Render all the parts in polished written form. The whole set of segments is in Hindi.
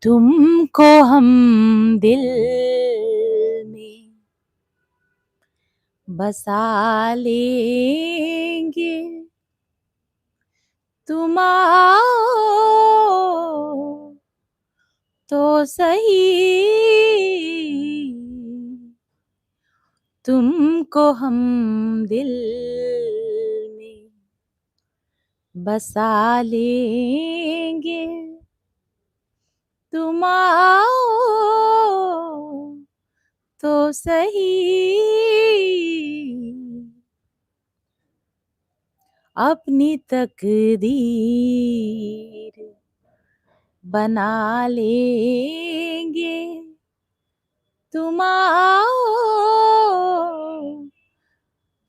तुमको हम दिल में बसा लेंगे, तुम आओ तो सही, तुमको हम दिल में बसा लेंगे, तुम आओ तो सही। अपनी तकदीर बना लेंगे, तुम आओ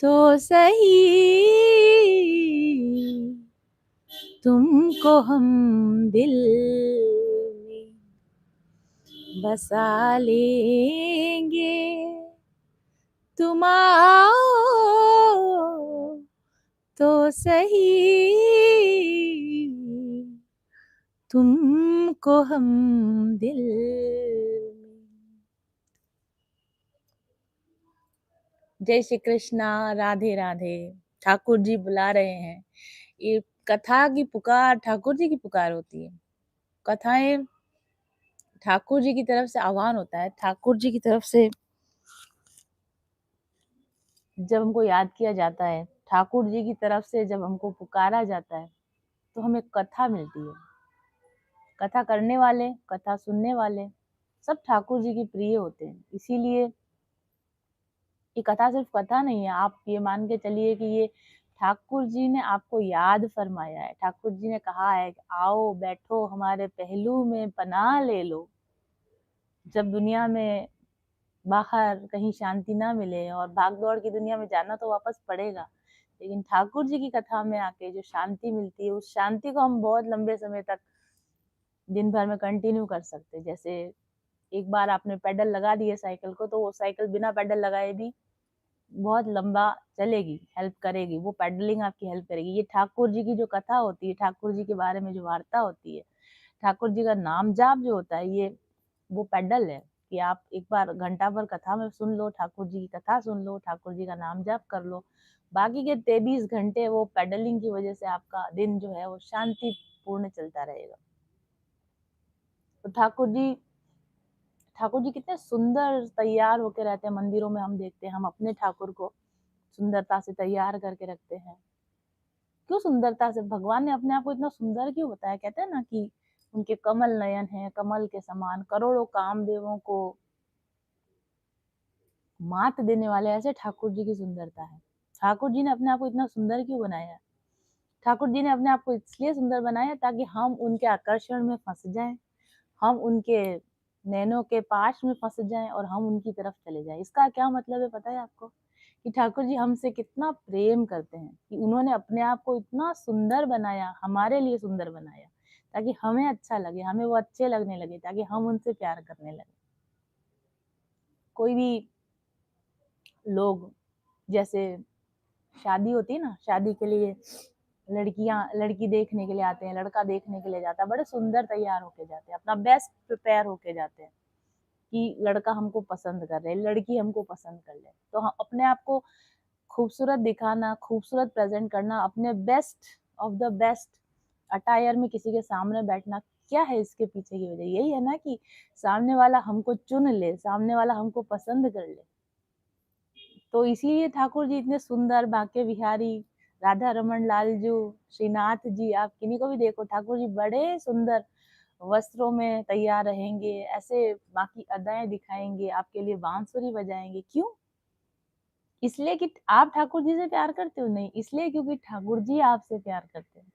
तो सही, तुमको हम दिल में बसा लेंगे, तुम आओ तो सही, तुमको हम दिल में। जय श्री कृष्णा, राधे राधे। ठाकुर जी बुला रहे हैं। ये कथा की पुकार ठाकुर जी की पुकार होती है। कथाएं ठाकुर जी की तरफ से आह्वान होता है। ठाकुर जी की तरफ से जब हमको याद किया जाता है, ठाकुर जी की तरफ से जब हमको पुकारा जाता है, तो हमें कथा मिलती है। कथा करने वाले, कथा सुनने वाले सब ठाकुर जी के प्रिय होते हैं। इसीलिए ये कथा सिर्फ कथा नहीं है, आप ये मान के चलिए कि ये ठाकुर जी ने आपको याद फरमाया है। ठाकुर जी ने कहा है कि आओ बैठो हमारे पहलू में पनाह ले लो। जब दुनिया में बाहर कहीं शांति ना मिले और भाग दौड़ की दुनिया में जाना तो वापस पड़ेगा, लेकिन ठाकुर जी की कथा में आके जो शांति मिलती है, उस शांति को हम बहुत लंबे समय तक दिन भर में कंटिन्यू कर सकते हैं। जैसे एक बार आपने पेडल लगा दिए साइकिल को, तो वो साइकिल बिना पेडल लगाए भी बहुत लंबा चलेगी, हेल्प करेगी, वो पेडलिंग आपकी हेल्प करेगी। ये ठाकुर जी की जो कथा होती है, ठाकुर जी के बारे में जो वार्ता होती है, ठाकुर जी का नाम जाप जो होता है, ये वो पेडल है कि आप एक बार घंटा भर कथा में सुन लो, ठाकुर जी की कथा सुन लो, ठाकुर जी का नाम जाप कर लो, बाकी के 23 घंटे वो पेडलिंग की वजह से आपका दिन जो है वो शांतिपूर्ण चलता रहेगा। तो ठाकुर जी कितने सुंदर तैयार होके रहते हैं। मंदिरों में हम देखते हैं, हम अपने ठाकुर को सुंदरता से तैयार करके रखते हैं। क्यों सुंदरता से? भगवान ने अपने आप को इतना सुंदर क्यों बताया? कहते हैं ना कि उनके कमल नयन है, कमल के समान, करोड़ों कामदेवों को मात देने वाले, ऐसे ठाकुर जी की सुंदरता है। ठाकुर जी ने अपने आप को इतना सुंदर क्यों बनाया? ठाकुर जी ने अपने आप को इसलिए सुंदर बनाया ताकि हम उनके आकर्षण में फंस जाएं, हम उनके नैनों के पाश में फंस जाएं और हम उनकी तरफ चले जाएं। इसका क्या मतलब है पता है आपको? कि ठाकुर जी हमसे कितना प्रेम करते हैं, कि उन्होंने अपने आप को इतना सुंदर बनाया, हमारे लिए सुंदर बनाया, ताकि हमें अच्छा लगे, हमें वो अच्छे लगने लगे, ताकि हम उनसे प्यार करने लगे। कोई भी लोग, जैसे शादी होती है ना, शादी के लिए लड़की देखने के लिए आते हैं, लड़का देखने के लिए जाता है, बड़े सुंदर तैयार होके जाते हैं, अपना बेस्ट प्रिपेयर होके जाते हैं कि लड़का हमको पसंद कर रहे, लड़की हमको पसंद कर ले। तो हम अपने आप को खूबसूरत दिखाना, खूबसूरत प्रेजेंट करना, अपने best of the best attire में किसी के सामने बैठना, क्या है इसके पीछे की वजह? यही है ना कि सामने वाला हमको चुन ले, सामने वाला हमको पसंद कर ले। तो इसीलिए ठाकुर जी इतने सुंदर, बांके बिहारी, राधा रमन लाल जू, श्रीनाथ जी, आप किन्हीं को भी देखो, ठाकुर जी बड़े सुंदर वस्त्रों में तैयार रहेंगे, ऐसे बाकी अदाएं दिखाएंगे, आपके लिए बांसुरी बजाएंगे। क्यों? इसलिए कि आप ठाकुर जी से प्यार करते हो? नहीं, इसलिए क्योंकि ठाकुर जी आपसे प्यार करते हैं।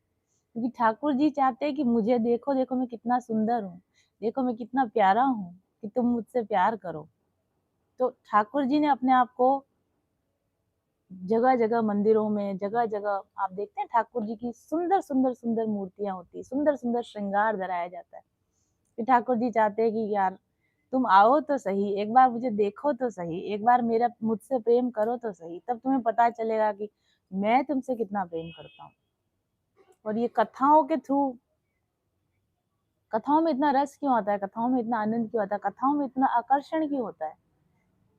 क्योंकि ठाकुर जी चाहते हैं कि मुझे देखो, देखो मैं कितना सुंदर हूँ, देखो मैं कितना प्यारा हूँ, कि तुम मुझसे प्यार करो। तो ठाकुर जी ने अपने आप को जगह जगह मंदिरों में, जगह जगह आप देखते हैं ठाकुर जी की सुंदर सुंदर सुंदर मूर्तियां होती है, सुंदर सुंदर श्रृंगार कराया जाता है। कि ठाकुर जी चाहते हैं कि यार तुम आओ तो सही, एक बार मुझे देखो तो सही, एक बार मेरा मुझसे प्रेम करो तो सही, तब तुम्हें पता चलेगा कि मैं तुमसे कितना प्रेम करता हूँ। और ये कथाओं के थ्रू, कथाओं में इतना रस क्यों आता है, कथाओं में इतना आनंद क्यों आता है, कथाओं में इतना आकर्षण क्यों होता है?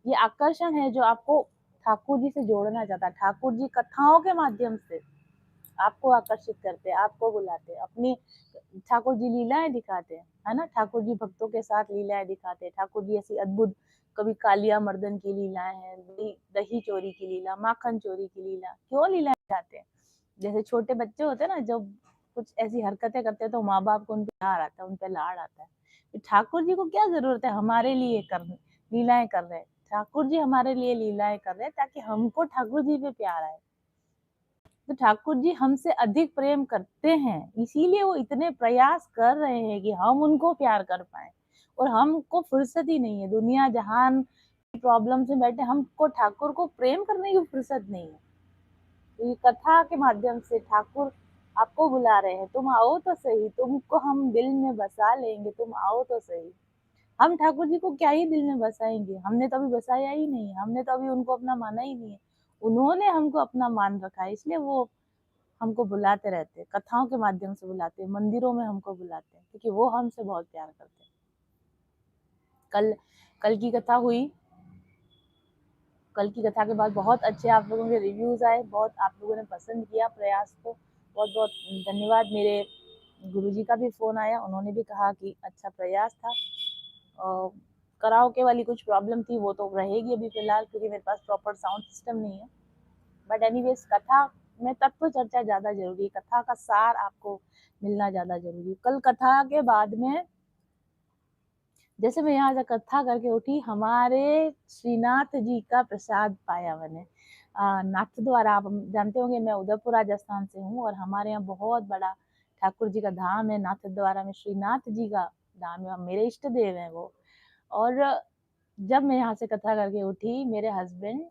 ये आकर्षण है जो आपको ठाकुर जी से जोड़ना चाहता है। ठाकुर जी कथाओं के माध्यम से आपको आकर्षित करते हैं, आपको बुलाते हैं, अपनी ठाकुर जी लीलाएं दिखाते हैं, है ना? ठाकुर जी भक्तों के साथ लीलाएं दिखाते हैं। ठाकुर जी ऐसी अद्भुत, कभी कालिया मर्दन की लीलाएं हैं, दही दही चोरी की लीला, माखन चोरी की लीला, क्यों लीलाएं दिखाते हैं? जैसे छोटे बच्चे होते हैं ना, जब कुछ ऐसी हरकतें करते हैं तो माँ बाप को उन पे प्यार आता है, उन पे लाड़ आता है। तो ठाकुर जी को क्या जरूरत है हमारे लिए करने, लीलाएं कर रहे हैं, ठाकुर जी हमारे लिए लीलाएं कर रहे हैं ताकि हमको ठाकुर जी पे प्यार आए। तो ठाकुर जी हमसे अधिक प्रेम करते हैं, इसीलिए वो इतने प्रयास कर रहे हैं कि हम उनको प्यार कर पाए। और हमको फुर्सत ही नहीं है, दुनिया जहान की प्रॉब्लम से बैठे, हमको ठाकुर को प्रेम करने की फुर्सत नहीं है। तो ये कथा के माध्यम से ठाकुर आपको बुला रहे हैं, तुम आओ तो सही, तुमको हम दिल में बसा लेंगे, तुम आओ तो सही। हम ठाकुर जी को क्या ही दिल में बसाएंगे, हमने तो अभी बसाया ही नहीं है, हमने तो अभी उनको अपना माना ही नहीं है। उन्होंने हमको अपना मान रखा है, इसलिए वो हमको बुलाते रहते हैं, कथाओं के माध्यम से बुलाते हैं, मंदिरों में हमको बुलाते हैं, क्योंकि वो हमसे बहुत प्यार करते हैं। कल कल की कथा हुई, कल की कथा के बाद बहुत अच्छे आप लोगों के रिव्यूज आए, बहुत आप लोगों ने पसंद किया प्रयास को, बहुत बहुत धन्यवाद। मेरे गुरुजी का भी फोन आया, उन्होंने भी कहा कि अच्छा प्रयास था। कराओके वाली कुछ प्रॉब्लम थी, वो तो रहेगी अभी फिलहाल, क्योंकि मेरे पास प्रॉपर साउंड सिस्टम नहीं है। बट एनीवेज, कथा में तत्व चर्चा ज्यादा जरूरी है, कथा का सार आपको मिलना ज्यादा जरूरी है। कल कथा के बाद में जैसे मैं यहाँ से कथा करके उठी, हमारे श्रीनाथ जी का प्रसाद पाया मैंने। नाथ द्वारा, आप जानते होंगे मैं उदयपुर राजस्थान से हूँ, और हमारे यहाँ बहुत बड़ा ठाकुर जी का धाम है, नाथ द्वारा में श्रीनाथ जी का धाम है, मेरे इष्ट देव है वो। और जब मैं यहाँ से कथा करके उठी, मेरे हस्बैंड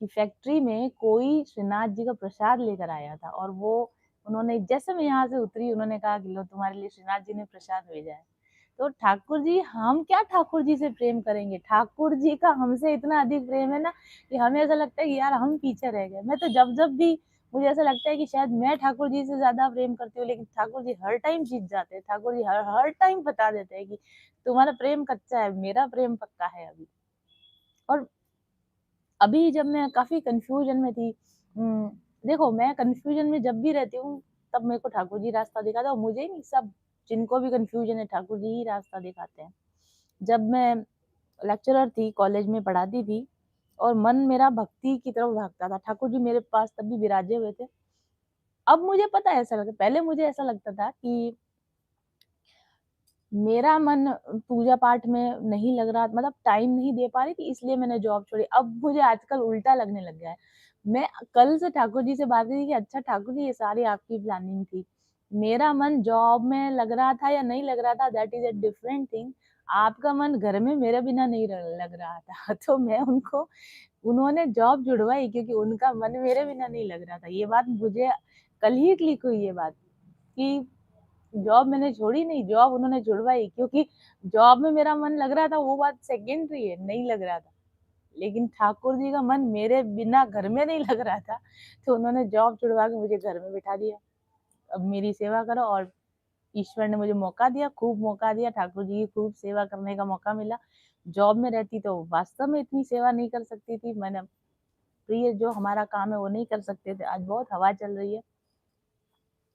की फैक्ट्री में कोई श्रीनाथ जी का प्रसाद लेकर आया था, और वो उन्होंने, जैसे मैं यहाँ से उतरी, उन्होंने कहा कि लो तुम्हारे लिए श्रीनाथ जी ने प्रसाद भेजा है। तो ठाकुर जी, हम क्या ठाकुर जी से प्रेम करेंगे, ठाकुर जी का हमसे इतना अधिक प्रेम है ना, कि हमें ऐसा लगता है कि यार हम पीछे रह गए। मैं तो जब जब भी मुझे ऐसा लगता है कि शायद मैं ठाकुर जी से ज्यादा प्रेम करती हूँ, लेकिन ठाकुर जी हर टाइम जीत जाते हैं, ठाकुर जी हर हर टाइम बता देते हैं कि तुम्हारा प्रेम कच्चा है, मेरा प्रेम पक्का है अभी। और अभी जब मैं काफ़ी कन्फ्यूज़न में थी, देखो मैं कन्फ्यूज़न में जब भी रहती हूँ, तब मेरे को ठाकुर जी रास्ता दिखाते हैं, और मुझे ही नहीं, सब जिनको भी कन्फ्यूज़न है ठाकुर जी ही रास्ता दिखाते हैं। जब मैं लेक्चरर थी, कॉलेज में पढ़ाती थी, और मन मेरा भक्ति की तरफ भागता था, ठाकुर जी मेरे पास तब भी विराजे हुए थे। अब मुझे पता है ऐसा लगता, पहले मुझे ऐसा लगता था कि मेरा मन पूजा पाठ में नहीं लग रहा, मतलब टाइम नहीं दे पा रही थी, इसलिए मैंने जॉब छोड़ी। अब मुझे आजकल उल्टा लगने लग गया है। मैं कल से ठाकुर जी से बात करी कि अच्छा ठाकुर जी, ये सारी आपकी प्लानिंग थी। मेरा मन जॉब में लग रहा था या नहीं लग रहा था, that is a different thing. आपका मन घर में मेरे बिना नहीं लग रहा था। तो मैं उनको, उन्होंने जॉब जुड़वाई क्योंकि उनका मन मेरे बिना नहीं लग रहा था। ये बात मुझे कल ही क्लिक हुई, ये बात कि जॉब मैंने छोड़ी नहीं, जॉब उन्होंने छुड़वाई, क्योंकि जॉब में मेरा मन लग रहा था, वो बात सेकेंडरी है, नहीं लग रहा था। लेकिन ठाकुर जी का मन मेरे बिना घर में नहीं लग रहा था, तो उन्होंने जॉब छुड़वा के मुझे घर में बिठा दिया। अब मेरी सेवा करो, और ईश्वर ने मुझे मौका दिया, खूब मौका दिया, ठाकुर जी की खूब सेवा करने का मौका मिला। जॉब में रहती तो वास्तव में इतनी सेवा नहीं कर सकती थी। मैंने प्रिय जो हमारा काम है वो नहीं कर सकते थे। आज बहुत हवा चल रही है,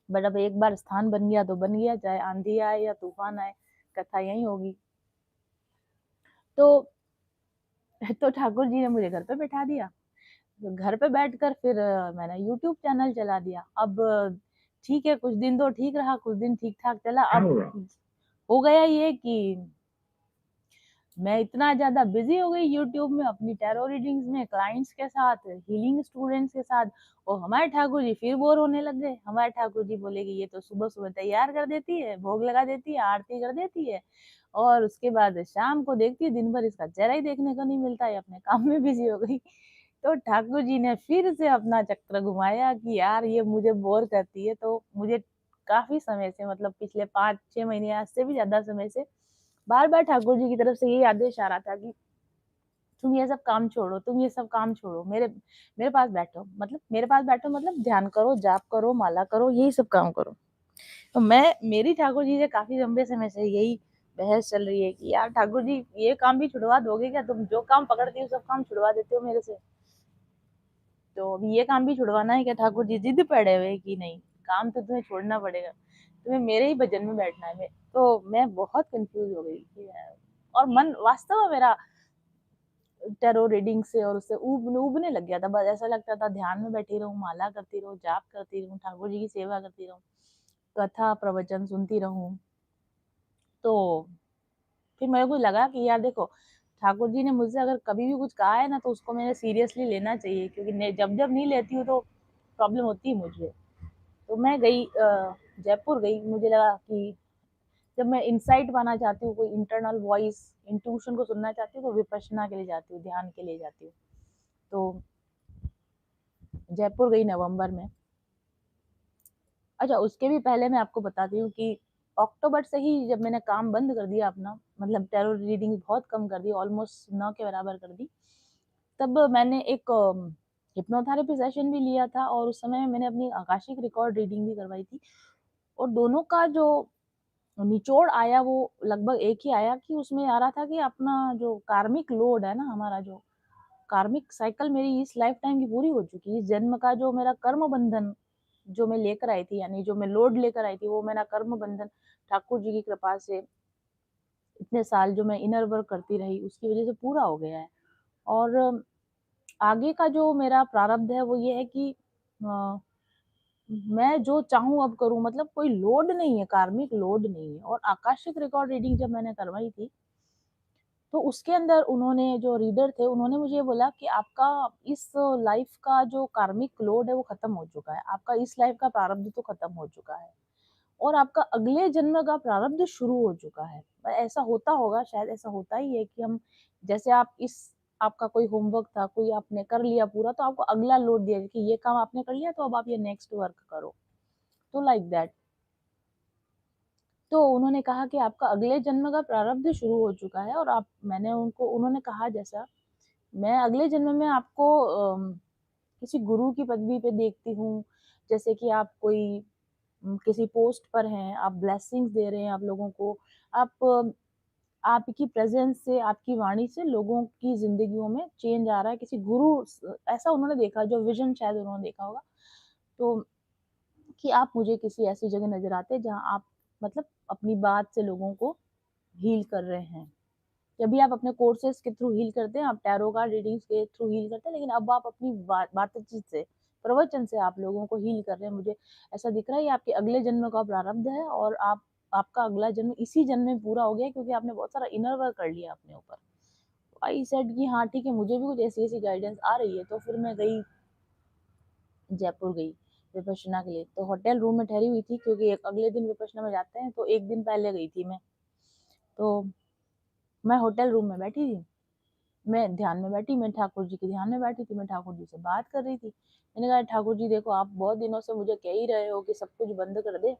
बट अब एक बार स्थान बन गया तो बन गया, चाहे आंधी आए या तूफान आए, कथा यही होगी। तो ठाकुर जी ने मुझे घर पे बैठा दिया। तो घर पे बैठकर फिर मैंने यूट्यूब चैनल चला दिया। अब ठीक है, कुछ दिन तो ठीक रहा, कुछ दिन ठीक ठाक चला। अब हो गया ये कि मैं इतना ज़्यादा बिज़ी हो गई यूट्यूब में, अपनी टैरो रीडिंग्स में, क्लाइंट्स के साथ, हीलिंग स्टूडेंट्स के साथ, और हमारे ठाकुर जी फिर बोर होने लग गए। हमारे ठाकुर जी बोले कि ये तो सुबह-सुबह तैयार कर देती है, भोग लगा देती है, आरती कर देती है, और उसके बाद शाम को देखती है, दिन भर इसका चेहरा ही देखने को नहीं मिलता है, अपने काम में बिज़ी हो गई। तो ठाकुर जी ने फिर से अपना चक्र घुमाया कि यार ये मुझे बोर करती है। तो मुझे काफ़ी समय से, मतलब पिछले 5-6 महीने, आज से भी ज़्यादा समय से बार-बार ठाकुर जी की तरफ से यही आदेश आ रहा था कि तुम ये सब काम छोड़ो, तुम ये सब काम छोड़ो, मेरे मेरे पास बैठो। मतलब मेरे पास बैठो मतलब ध्यान करो, जाप करो, माला करो, यही सब काम करो। तो मेरी ठाकुर जी से काफ़ी लंबे समय से यही बहस चल रही है कि यार ठाकुर जी ये काम भी छुड़वा दोगे क्या? तुम जो काम पकड़ती हो सब काम छुड़वा देते हो मेरे से। तो अभी ये काम भी छुड़वाना है क्या ठाकुर जी? ज़िद पड़े हुए कि नहीं, काम तो तुम्हें छोड़ना पड़ेगा। तुम्हें मेरे ही भजन में बैठना है। तो मैं बहुत कन्फ्यूज़ हो गई कि यार और मन वास्तव में मेरा टैरो रीडिंग से और उससे ऊबने लग गया था। बस ऐसा लगता था ध्यान में बैठी रहूँ, माला करती रहूँ, जाप करती रहूँ, ठाकुर जी की सेवा करती रहूँ, कथा प्रवचन सुनती रहूँ। तो फिर मेरे को लगा कि यार देखो, ठाकुर जी ने मुझसे अगर कभी भी कुछ कहा है ना, तो उसको मैंने सीरियसली लेना चाहिए क्योंकि जब-जब नहीं लेती हूँ तो प्रॉब्लम होती है मुझे। तो मैं गई जयपुर गई, मुझे लगा कि जब मैं इनसाइट पाना चाहती हूँ, कोई इंटरनल वॉइस, इंट्यूशन को सुनना चाहती हूँ, तो विपश्यना के लिए जाती हूँ, ध्यान के लिए जाती हूँ। तो जयपुर गई नवंबर में। अच्छा, उसके भी पहले मैं आपको बताती हूँ कि अक्टूबर से ही जब मैंने काम बंद कर दिया अपना, मतलब टैरो रीडिंग बहुत कम कर दी, ऑलमोस्ट ना के बराबर कर दी। तब मैंने एक हिप्नोथेरेपी सेशन भी लिया था और उस समय मैंने अपनी आकाशिक रिकॉर्ड रीडिंग भी करवाई थी और दोनों का जो निचोड़ आया वो लगभग एक ही आया कि उसमें आ रहा था कि अपना जो कार्मिक लोड है ना, हमारा जो कार्मिक साइकिल मेरी इस लाइफ टाइम की पूरी हो चुकी है। इस जन्म का जो मेरा कर्म बंधन जो मैं लेकर आई थी, यानी जो मैं लोड लेकर आई थी, वो मेरा कर्म बंधन ठाकुर जी की कृपा से इतने साल जो मैं इनर वर्क करती रही उसकी वजह से पूरा हो गया है। और आगे का जो मेरा प्रारब्ध है वो ये है कि अ, मैं जो चाहूँ अब करूँ, मतलब कोई लोड नहीं है, कार्मिक लोड नहीं है। और आकाशिक रिकॉर्ड रीडिंग जब मैंने करवाई थी, तो उसके अंदर उन्होंने जो रीडर थे, उन्होंने मुझे ये बोला कि आपका इस लाइफ का जो कार्मिक लोड है वो खत्म हो चुका है। आपका इस लाइफ का प्रारब्ध तो खत्म हो चुका है और आपका अगले जन्म का प्रारब्ध शुरू हो चुका है। ऐसा होता होगा, शायद ऐसा होता ही है कि हम जैसे आप इस आपका कोई होमवर्क था, कोई आपने कर लिया पूरा, तो आपको अगला लोड दिया कि ये काम आपने कर लिया तो अब आप ये नेक्स्ट वर्क करो। तो लाइक दैट। तो उन्होंने कहा कि आपका अगले जन्म का प्रारब्ध शुरू हो चुका है और आप मैंने उनको उन्होंने कहा जैसा, मैं अगले जन्म में आपको किसी गुरु की पदवी पे देखती हूँ, जैसे कि आप कोई किसी पोस्ट पर हैं, आप ब्लेसिंग्स दे रहे हैं आप लोगों को, आप आपकी प्रेज़ेंस से, आपकी वाणी से लोगों की ज़िंदगियों में चेंज आ रहा है, किसी गुरु ऐसा उन्होंने देखा, जो विज़न शायद उन्होंने देखा होगा। तो कि आप मुझे किसी ऐसी जगह नज़र आते हैं जहाँ आप मतलब अपनी बात से लोगों को हील कर रहे हैं। जब भी आप अपने कोर्सेज़ के थ्रू हील करते हैं, आप टैरो कार्ड रीडिंग्स के थ्रू हील करते हैं, लेकिन अब आप अपनी बातचीत से, प्रवचन से आप लोगों को हील कर रहे हैं। मुझे ऐसा दिख रहा है ये आपके अगले जन्म का प्रारब्ध है और आपका अगला जन्म इसी जन्म में पूरा हो गया है क्योंकि आपने बहुत सारा इनर वर्क कर लिया अपने ऊपर। आई सेड कि हाँ ठीक है, मुझे भी कुछ ऐसी-ऐसी गाइडेंस आ रही है, तो फिर मैं गई, जयपुर गई विपश्यना के लिए। तो होटल रूम में ठहरी हुई थी क्योंकि एक अगले दिन विपश्यना में जाते हैं, तो 1 दिन पहले गई थी मैं। तो मैं होटल रूम में बैठी थी। मैं ध्यान में बैठी, मैं ठाकुर जी के ध्यान में बैठी थी, मैं ठाकुर जी से बात कर रही थी। मैंने कहा ठाकुर जी देखो, आप बहुत दिनों से मुझे कह ही रहे हो कि सब कुछ बंद कर दे,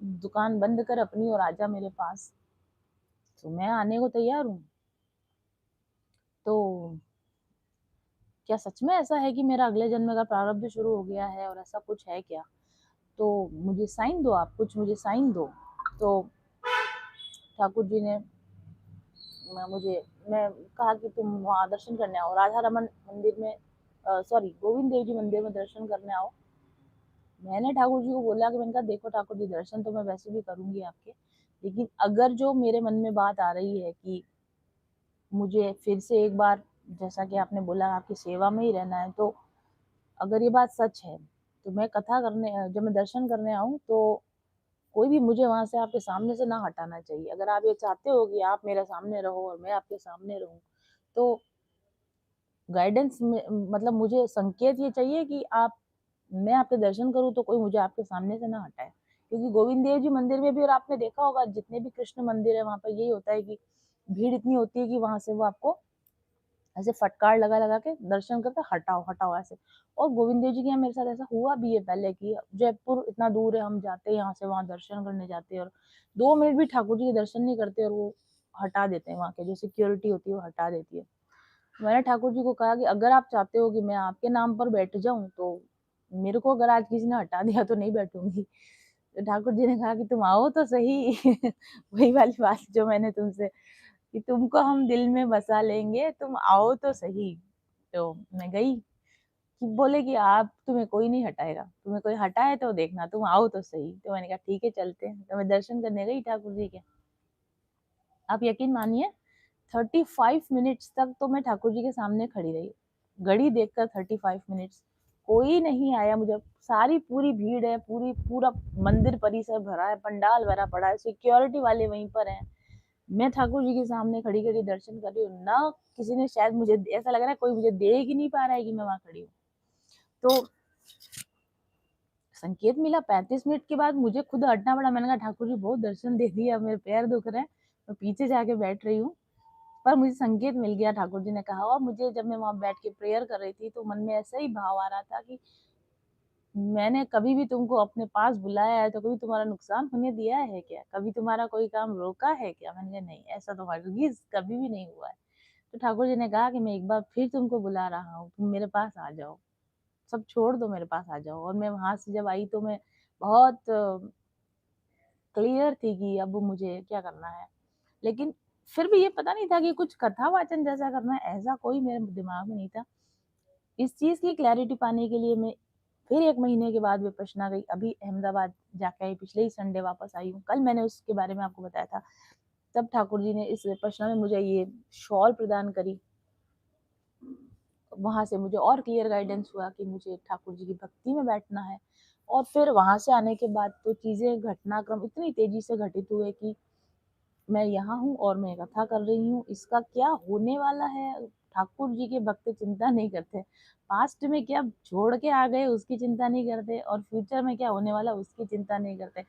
दुकान बंद कर अपनी और आजा मेरे पास। तो मैं आने को तैयार हूँ। तो क्या सच में ऐसा है कि मेरा अगले जन्म का प्रारब्ध शुरू हो गया है और ऐसा कुछ है क्या? तो मुझे साइन दो, आप कुछ मुझे साइन दो। तो ठाकुर जी ने मुझे मैं कहा कि तुम वहाँ दर्शन करने आओ, राधा रमन मंदिर में, सॉरी गोविंद देव जी मंदिर में दर्शन करने आओ। मैंने ठाकुर जी को बोला कि मैंने कहा देखो ठाकुर जी, दर्शन तो मैं वैसे भी करूँगी आपके, लेकिन अगर जो मेरे मन में बात आ रही है कि मुझे फिर से एक बार, जैसा कि आपने बोला आपकी सेवा में ही रहना है, तो अगर ये बात सच है, तो मैं कथा करने जब मैं दर्शन करने आऊँ तो कोई भी मुझे वहाँ से आपके सामने से ना हटाना चाहिए। अगर आप ये चाहते हो कि आप मेरे सामने रहो और मैं आपके सामने रहूँ, तो गाइडेंस में मतलब मुझे संकेत ये चाहिए कि आप मैं आपके दर्शन करूँ तो कोई मुझे आपके सामने से ना हटाए। क्योंकि गोविंद देव जी मंदिर में भी, और आपने देखा होगा जितने भी कृष्ण मंदिर है वहाँ पर यही होता है कि भीड़ इतनी होती है कि वहाँ से वो आपको ऐसे फटकार लगा-लगा के दर्शन करते हैं, हटाओ, हटाओ ऐसे। और गोविंद देव जी के यहाँ मेरे साथ ऐसा हुआ भी है पहले कि जयपुर इतना दूर है, हम जाते हैं यहाँ से वहाँ दर्शन करने जाते हैं और 2 मिनट भी ठाकुर जी के दर्शन नहीं करते और वो हटा देते हैं, वहाँ के जो सिक्योरिटी होती है वो हटा देती है। मैंने ठाकुर जी को कहा कि अगर आप चाहते हो कि मैं आपके नाम पर बैठ जाऊँ, तो मेरे को अगर आज किसी ने हटा दिया तो नहीं बैठूँगी। तो ठाकुर जी ने कहा कि तुम आओ तो सही। वही वाली बात जो मैंने तुमसे, कि तुमको हम दिल में बसा लेंगे, तुम आओ तो सही। तो मैं गई, कि बोले कि आप, तुम्हें कोई नहीं हटाएगा, तुम्हें कोई हटाए तो देखना, तुम आओ तो सही। तो मैंने कहा ठीक है चलते हैं। तो मैं दर्शन करने गई ठाकुर जी के। आप यकीन मानिए 35 मिनट्स तक तो मैं ठाकुर जी के सामने खड़ी रही, घड़ी देखकर 35 मिनट्स। कोई नहीं आया मुझे, सारी पूरी भीड़ है, पूरा मंदिर परिसर भरा है, पंडाल भरा पड़ा है, सिक्योरिटी वाले वहीं पर हैं। मैं ठाकुर जी के सामने खड़ी खड़ी दर्शन कर रही हूँ ना, किसी ने, शायद मुझे ऐसा लग रहा है कोई मुझे देख ही नहीं पा रहा है कि मैं वहां खड़ी हूँ। तो संकेत मिला 35 मिनट के बाद, मुझे खुद हटना पड़ा। मैंने कहा ठाकुर जी बहुत दर्शन दे दिया, अब मेरे पैर दुख रहे हैं, मैं पीछे जाके बैठ रही हूँ। पर मुझे संकेत मिल गया, ठाकुर जी ने कहा। और मुझे, जब मैं वहां बैठ के प्रेयर कर रही थी, तो मन में ऐसा ही भाव आ रहा था कि मैंने कभी भी तुमको अपने पास बुलाया है तो कभी तुम्हारा नुकसान होने दिया है क्या, कभी तुम्हारा कोई काम रोका है क्या? मैंने कहा नहीं, ऐसा तो हरगिज कभी भी नहीं हुआ है। तो ठाकुर जी ने कहा कि मैं एक बार फिर तुमको बुला रहा हूँ, तुम मेरे पास आ जाओ, सब छोड़ दो, मेरे पास आ जाओ। और मैं वहां से जब आई तो मैं बहुत क्लियर थी कि अब मुझे क्या करना है। लेकिन फिर भी ये पता नहीं था कि कुछ कथा वाचन जैसा करना है, ऐसा कोई मेरे दिमाग में नहीं था। इस चीज की क्लैरिटी पाने के लिए मैं फिर 1 महीने के बाद विपश्यना गई। अभी अहमदाबाद जाके आई, पिछले ही संडे वापस आई हूँ। कल मैंने उसके बारे में आपको बताया था। तब ठाकुर जी ने इस विपश्यना में मुझे ये शॉल प्रदान करी। वहां से मुझे और क्लियर गाइडेंस हुआ कि मुझे ठाकुर जी की भक्ति में बैठना है। और फिर वहां से आने के बाद तो चीजें, घटनाक्रम इतनी तेजी से घटित हुए कि मैं यहाँ हूँ और मैं कथा कर रही हूँ। इसका क्या होने वाला है, ठाकुर जी के भक्त चिंता नहीं करते। पास्ट में क्या छोड़ के आ गए उसकी चिंता नहीं करते, और फ्यूचर में क्या होने वाला उसकी चिंता नहीं करते।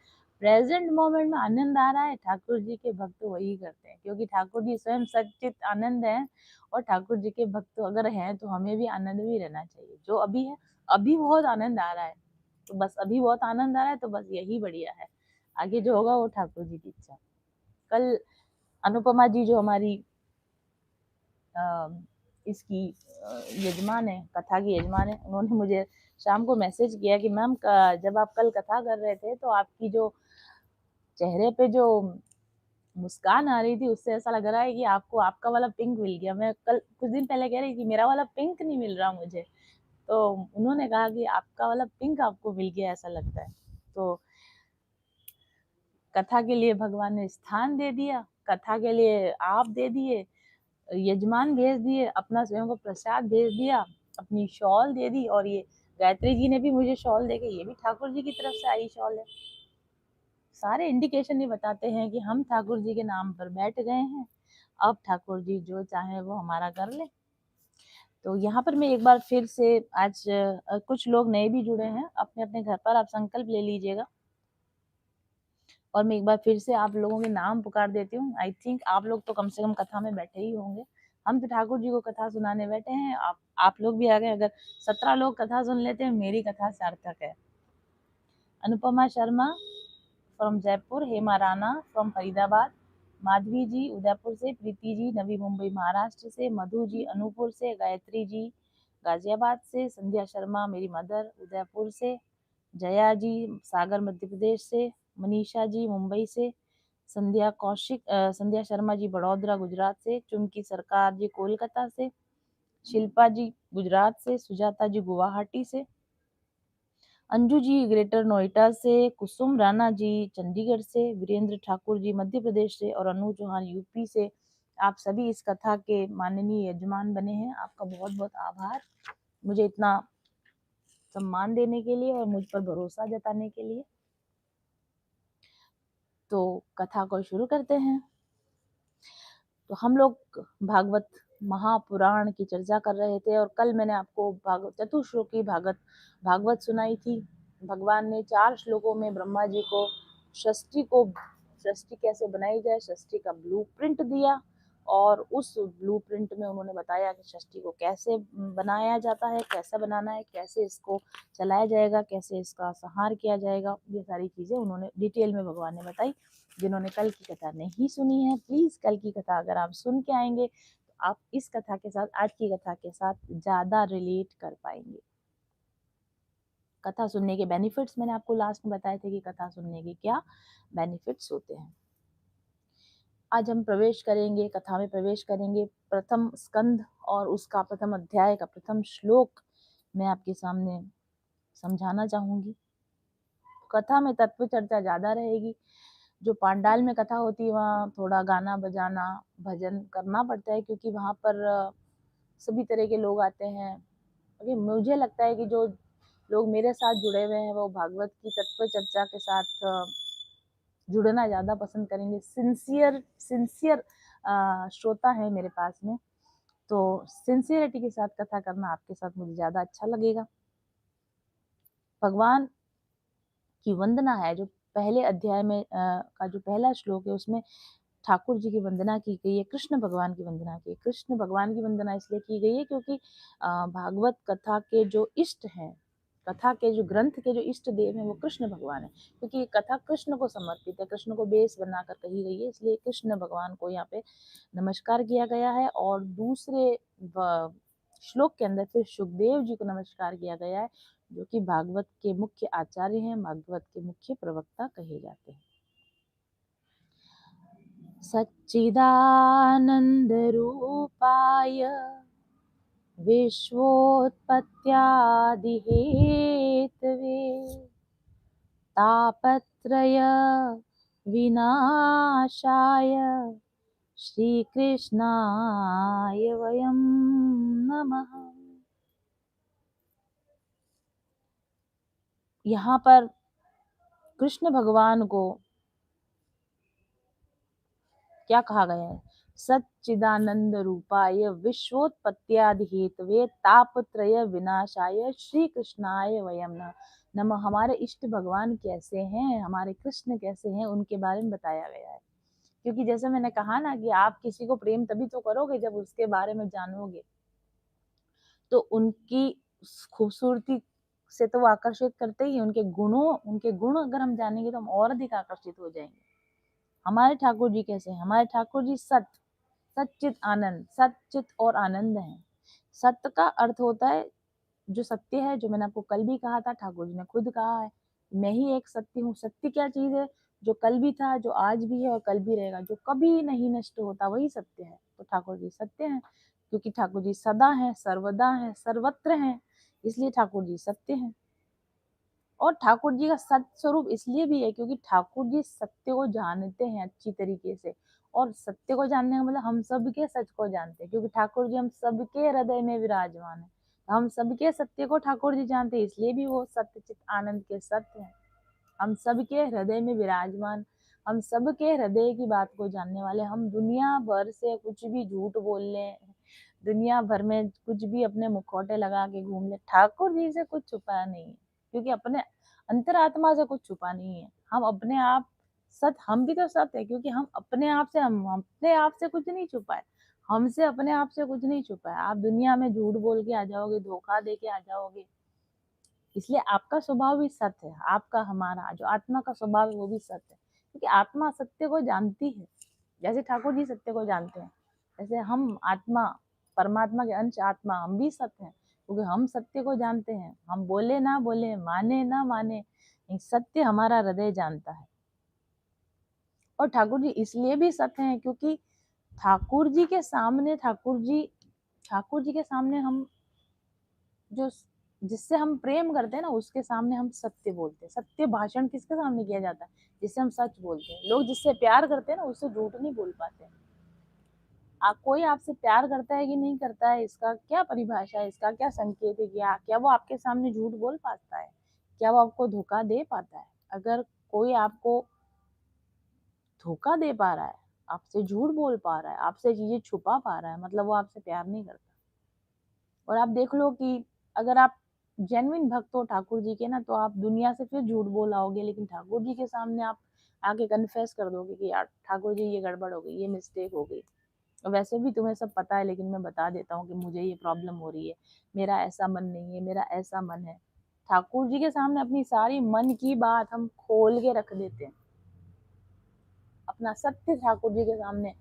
प्रेजेंट मोमेंट में आनंद आ रहा है, ठाकुर जी के भक्त वही करते हैं, क्योंकि ठाकुर जी स्वयं सच्चित आनंद है। और ठाकुर जी के भक्त अगर हैं तो हमें भी आनंद भी रहना चाहिए। जो अभी है, अभी बहुत आनंद आ रहा है, तो बस अभी बहुत आनंद आ रहा है, तो बस यही बढ़िया है। आगे जो होगा वो ठाकुर जी की इच्छा। कल अनुपमा जी, जो हमारी इसकी यजमान है, कथा की यजमान है, उन्होंने मुझे शाम को मैसेज किया कि मैम, जब आप कल कथा कर रहे थे तो आपकी जो चेहरे पे जो मुस्कान आ रही थी, उससे ऐसा लग रहा है कि आपको आपका वाला पिंक मिल गया। मैं कल कुछ दिन पहले कह रही थी मेरा वाला पिंक नहीं मिल रहा मुझे, तो उन्होंने कहा कि आपका वाला पिंक आपको मिल गया, ऐसा लगता है। तो कथा के लिए भगवान ने स्थान दे दिया, कथा के लिए आप दे दिए, यजमान भेज दिए, अपना स्वयं को प्रसाद भेज दिया, अपनी शॉल दे दी। और ये गायत्री जी ने भी मुझे शॉल दे के, ये भी ठाकुर जी की तरफ से आई शॉल है। सारे इंडिकेशन ये बताते हैं कि हम ठाकुर जी के नाम पर बैठ गए हैं। अब ठाकुर जी जो चाहे वो हमारा कर ले। तो यहाँ पर मैं एक बार फिर से, आज कुछ लोग नए भी जुड़े हैं, अपने अपने घर पर आप संकल्प ले लीजिएगा। और मैं एक बार फिर से आप लोगों के नाम पुकार देती हूँ। आई थिंक आप लोग तो कम से कम कथा में बैठे ही होंगे। हम तो ठाकुर जी को कथा सुनाने बैठे हैं, आप लोग भी आ गए। अगर 17 लोग कथा सुन लेते हैं, मेरी कथा सार्थक है। अनुपमा शर्मा फ्रॉम जयपुर, हेमा राणा फ्रॉम फरीदाबाद, माधवी जी उदयपुर से, प्रीति जी नवी मुंबई महाराष्ट्र से, मधु जी अनूपपुर से, गायत्री जी गाजियाबाद से, संध्या शर्मा मेरी मदर उदयपुर से, जया जी सागर मध्य प्रदेश से, मनीषा जी मुंबई से, संध्या शर्मा जी बड़ौदा गुजरात से, चुमकी सरकार जी कोलकाता से, शिल्पा जी गुजरात से, सुजाता जी गुवाहाटी से, अंजू जी ग्रेटर नोएडा से, कुसुम राणा जी चंडीगढ़ से, वीरेंद्र ठाकुर जी मध्य प्रदेश से, और अनु चौहान यूपी से। आप सभी इस कथा के माननीय यजमान बने हैं। आपका बहुत बहुत आभार, मुझे इतना सम्मान देने के लिए और मुझ पर भरोसा जताने के लिए। तो कथा को शुरू करते हैं। तो हम लोग भागवत महापुराण की चर्चा कर रहे थे, और कल मैंने आपको भागवत चतुश्लोकी भागवत सुनाई थी। भगवान ने 4 श्लोकों में ब्रह्मा जी को सृष्टि कैसे बनाई जाए, सृष्टि का ब्लूप्रिंट दिया। और उस ब्लूप्रिंट में उन्होंने बताया कि सृष्टि को कैसे बनाया जाता है, कैसे बनाना है, कैसे इसको चलाया जाएगा, कैसे इसका संहार किया जाएगा। ये सारी चीजें उन्होंने डिटेल में भगवान ने बताई। जिन्होंने कल की कथा नहीं सुनी है, प्लीज कल की कथा अगर आप सुन के आएंगे तो आप इस कथा के साथ, आज की कथा के साथ ज्यादा रिलेट कर पाएंगे। कथा सुनने के बेनिफिट्स मैंने आपको लास्ट में बताए थे कि कथा सुनने के क्या बेनिफिट्स होते हैं। आज हम प्रवेश करेंगे, कथा में प्रवेश करेंगे। प्रथम स्कंद और उसका प्रथम अध्याय का प्रथम श्लोक मैं आपके सामने समझाना चाहूंगी। कथा में तत्व चर्चा ज्यादा रहेगी। जो पांडाल में कथा होती है वहाँ थोड़ा गाना बजाना भजन करना पड़ता है, क्योंकि वहाँ पर सभी तरह के लोग आते हैं। क्योंकि मुझे लगता है कि जो लोग मेरे साथ जुड़े हुए हैं वो भागवत की तत्व चर्चा के साथ जुड़ना ज़्यादा पसंद करेंगे। सिंसियर श्रोता है मेरे पास में, तो सिंसियरिटी के साथ कथा करना आपके साथ मुझे ज़्यादा अच्छा लगेगा। भगवान की वंदना है जो पहले अध्याय में का जो पहला श्लोक है उसमें ठाकुर जी की वंदना की गई है, कृष्ण भगवान की वंदना की। कृष्ण भगवान की वंदना इसलिए की गई है क्योंकि भागवत कथा के जो इष्ट हैं, कथा के जो ग्रंथ के जो इष्ट देव हैं वो कृष्ण भगवान है। क्योंकि ये कथा कृष्ण को समर्पित है, कृष्ण को बेस बनाकर कही गई है, इसलिए कृष्ण भगवान को यहाँ पे नमस्कार किया गया है। और दूसरे श्लोक के अंदर फिर सुखदेव जी को नमस्कार किया गया है, जो कि भागवत के मुख्य आचार्य हैं, भागवत के मुख्य प्रवक्ता कहे जाते हैं। सच्चिदानन्दरूपाय विश्वोत्पत्त्यादिहेतवे तापत्रय विनाशाय श्रीकृष्णाय वयं नमः। यहाँ पर कृष्ण भगवान को क्या कहा गया है? सच्चिदानंद रूपाय विश्वोत्पत्त्यादि हेतवे तापत्रय विनाशाय श्री कृष्णाय वयम नमः। हमारे इष्ट भगवान कैसे हैं, हमारे कृष्ण कैसे हैं, उनके बारे में बताया गया है। क्योंकि जैसे मैंने कहा ना कि आप किसी को प्रेम तभी तो करोगे जब उसके बारे में जानोगे। तो उनकी खूबसूरती से तो वो आकर्षित करते ही, उनके गुण अगर हम जानेंगे तो हम और अधिक आकर्षित हो जाएंगे। हमारे ठाकुर जी कैसे हैं? हमारे ठाकुर जी सच्चित आनंद, सच्चित और आनंद है। सत्य का अर्थ होता है जो सत्य है, जो मैंने आपको कल भी कहा था, ठाकुर जी ने खुद कहा है, मैं ही एक सत्य हूँ। सत्य क्या चीज है? जो कल भी था, जो आज भी है और कल भी रहेगा, जो कभी नहीं नष्ट होता, वही सत्य है। तो ठाकुर जी सत्य हैं, क्योंकि ठाकुर जी सदा हैं, सर्वदा हैं, सर्वत्र हैं, इसलिए ठाकुर जी सत्य हैं। और ठाकुर जी का सत्य स्वरूप इसलिए भी है क्योंकि ठाकुर जी सत्य को जानते हैं अच्छी तरीके से। और सत्य को जानने का मतलब हम सबके सच को जानते हैं, क्योंकि ठाकुर जी हम सबके हृदय में विराजमान है। हम सबके सत्य को ठाकुर जी जानते हैं, इसलिए भी वो सत्य चित आनंद के सत्य हैं। हम सबके हृदय में विराजमान, हम सबके हृदय की बात को जानने वाले। हम दुनिया भर से कुछ भी झूठ बोल लें, दुनिया भर में कुछ भी अपने मुखौटे लगा के घूम ले, ठाकुर जी से कुछ छुपा नहीं है, क्योंकि अपने अंतरात्मा से कुछ छुपा नहीं है। हम अपने आप हम भी तो सत्य है, क्योंकि हम अपने आप से कुछ नहीं छुपा है, हमसे अपने आप से कुछ नहीं छुपा है। आप दुनिया में झूठ बोल के आ जाओगे, धोखा दे के आ जाओगे, इसलिए आपका स्वभाव भी सत्य है। आपका, हमारा जो आत्मा का स्वभाव है वो भी सत्य है, क्योंकि आत्मा सत्य को जानती है। जैसे ठाकुर जी सत्य को जानते हैं, जैसे हम आत्मा, परमात्मा के अंश आत्मा, हम भी सत्य हैं, क्योंकि हम सत्य को जानते हैं। हम बोले ना बोले, माने ना माने, सत्य हमारा हृदय जानता है। और ठाकुर जी इसलिए भी सत्य हैं क्योंकि ठाकुर जी के सामने हम जो जिससे हम प्रेम करते हैं ना, उसके सामने हम सत्य बोलते हैं। सत्य भाषण किसके सामने किया जाता है? जिससे हम सच बोलते हैं। लोग जिससे प्यार करते हैं ना, उससे झूठ नहीं बोल पाते। कोई आपसे प्यार करता है कि नहीं करता है, इसका क्या परिभाषा है, इसका क्या संकेत है? क्या वो आपके सामने झूठ बोल पाता है? क्या वो आपको धोखा दे पाता है? अगर कोई आपको धोखा दे पा रहा है, आपसे झूठ बोल पा रहा है, आपसे चीजें छुपा पा रहा है, मतलब वो आपसे प्यार नहीं करता। और आप देख लो कि अगर आप जेन्युइन भक्त हो ठाकुर जी के ना, तो आप दुनिया से फिर झूठ बोल आओगे, लेकिन ठाकुर जी के सामने आप आके कन्फेस कर दोगे कि यार ठाकुर जी ये गड़बड़ हो गई, ये मिस्टेक हो गई। वैसे भी तुम्हें सब पता है, लेकिन मैं बता देता हूँ कि मुझे ये प्रॉब्लम हो रही है, मेरा ऐसा मन नहीं है, मेरा ऐसा मन है। ठाकुर जी के सामने अपनी सारी मन की बात हम खोल के रख देते हैं। अपना सत्य ठाकुर जी के सामने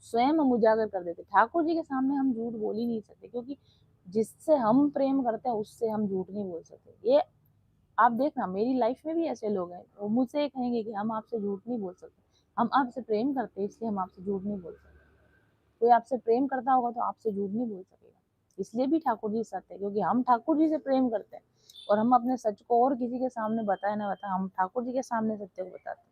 स्वयं हम उजागर कर देते। ठाकुर जी के सामने हम झूठ बोल ही नहीं सकते, क्योंकि जिससे हम प्रेम करते हैं उससे हम झूठ नहीं बोल सकते। ये आप देखना मेरी लाइफ में भी ऐसे लोग हैं, वो मुझसे ये कहेंगे कि हम आपसे झूठ नहीं बोल सकते, हम आपसे प्रेम करते हैं इसलिए हम आपसे झूठ नहीं बोल सकते। कोई आपसे प्रेम करता होगा तो आपसे झूठ नहीं बोल सकेगा। इसलिए भी ठाकुर जी सत्य है, क्योंकि हम ठाकुर जी से प्रेम करते हैं और हम अपने सच को और किसी के सामने बताए ना बताए, हम ठाकुर जी के सामने सत्य को बताते हैं।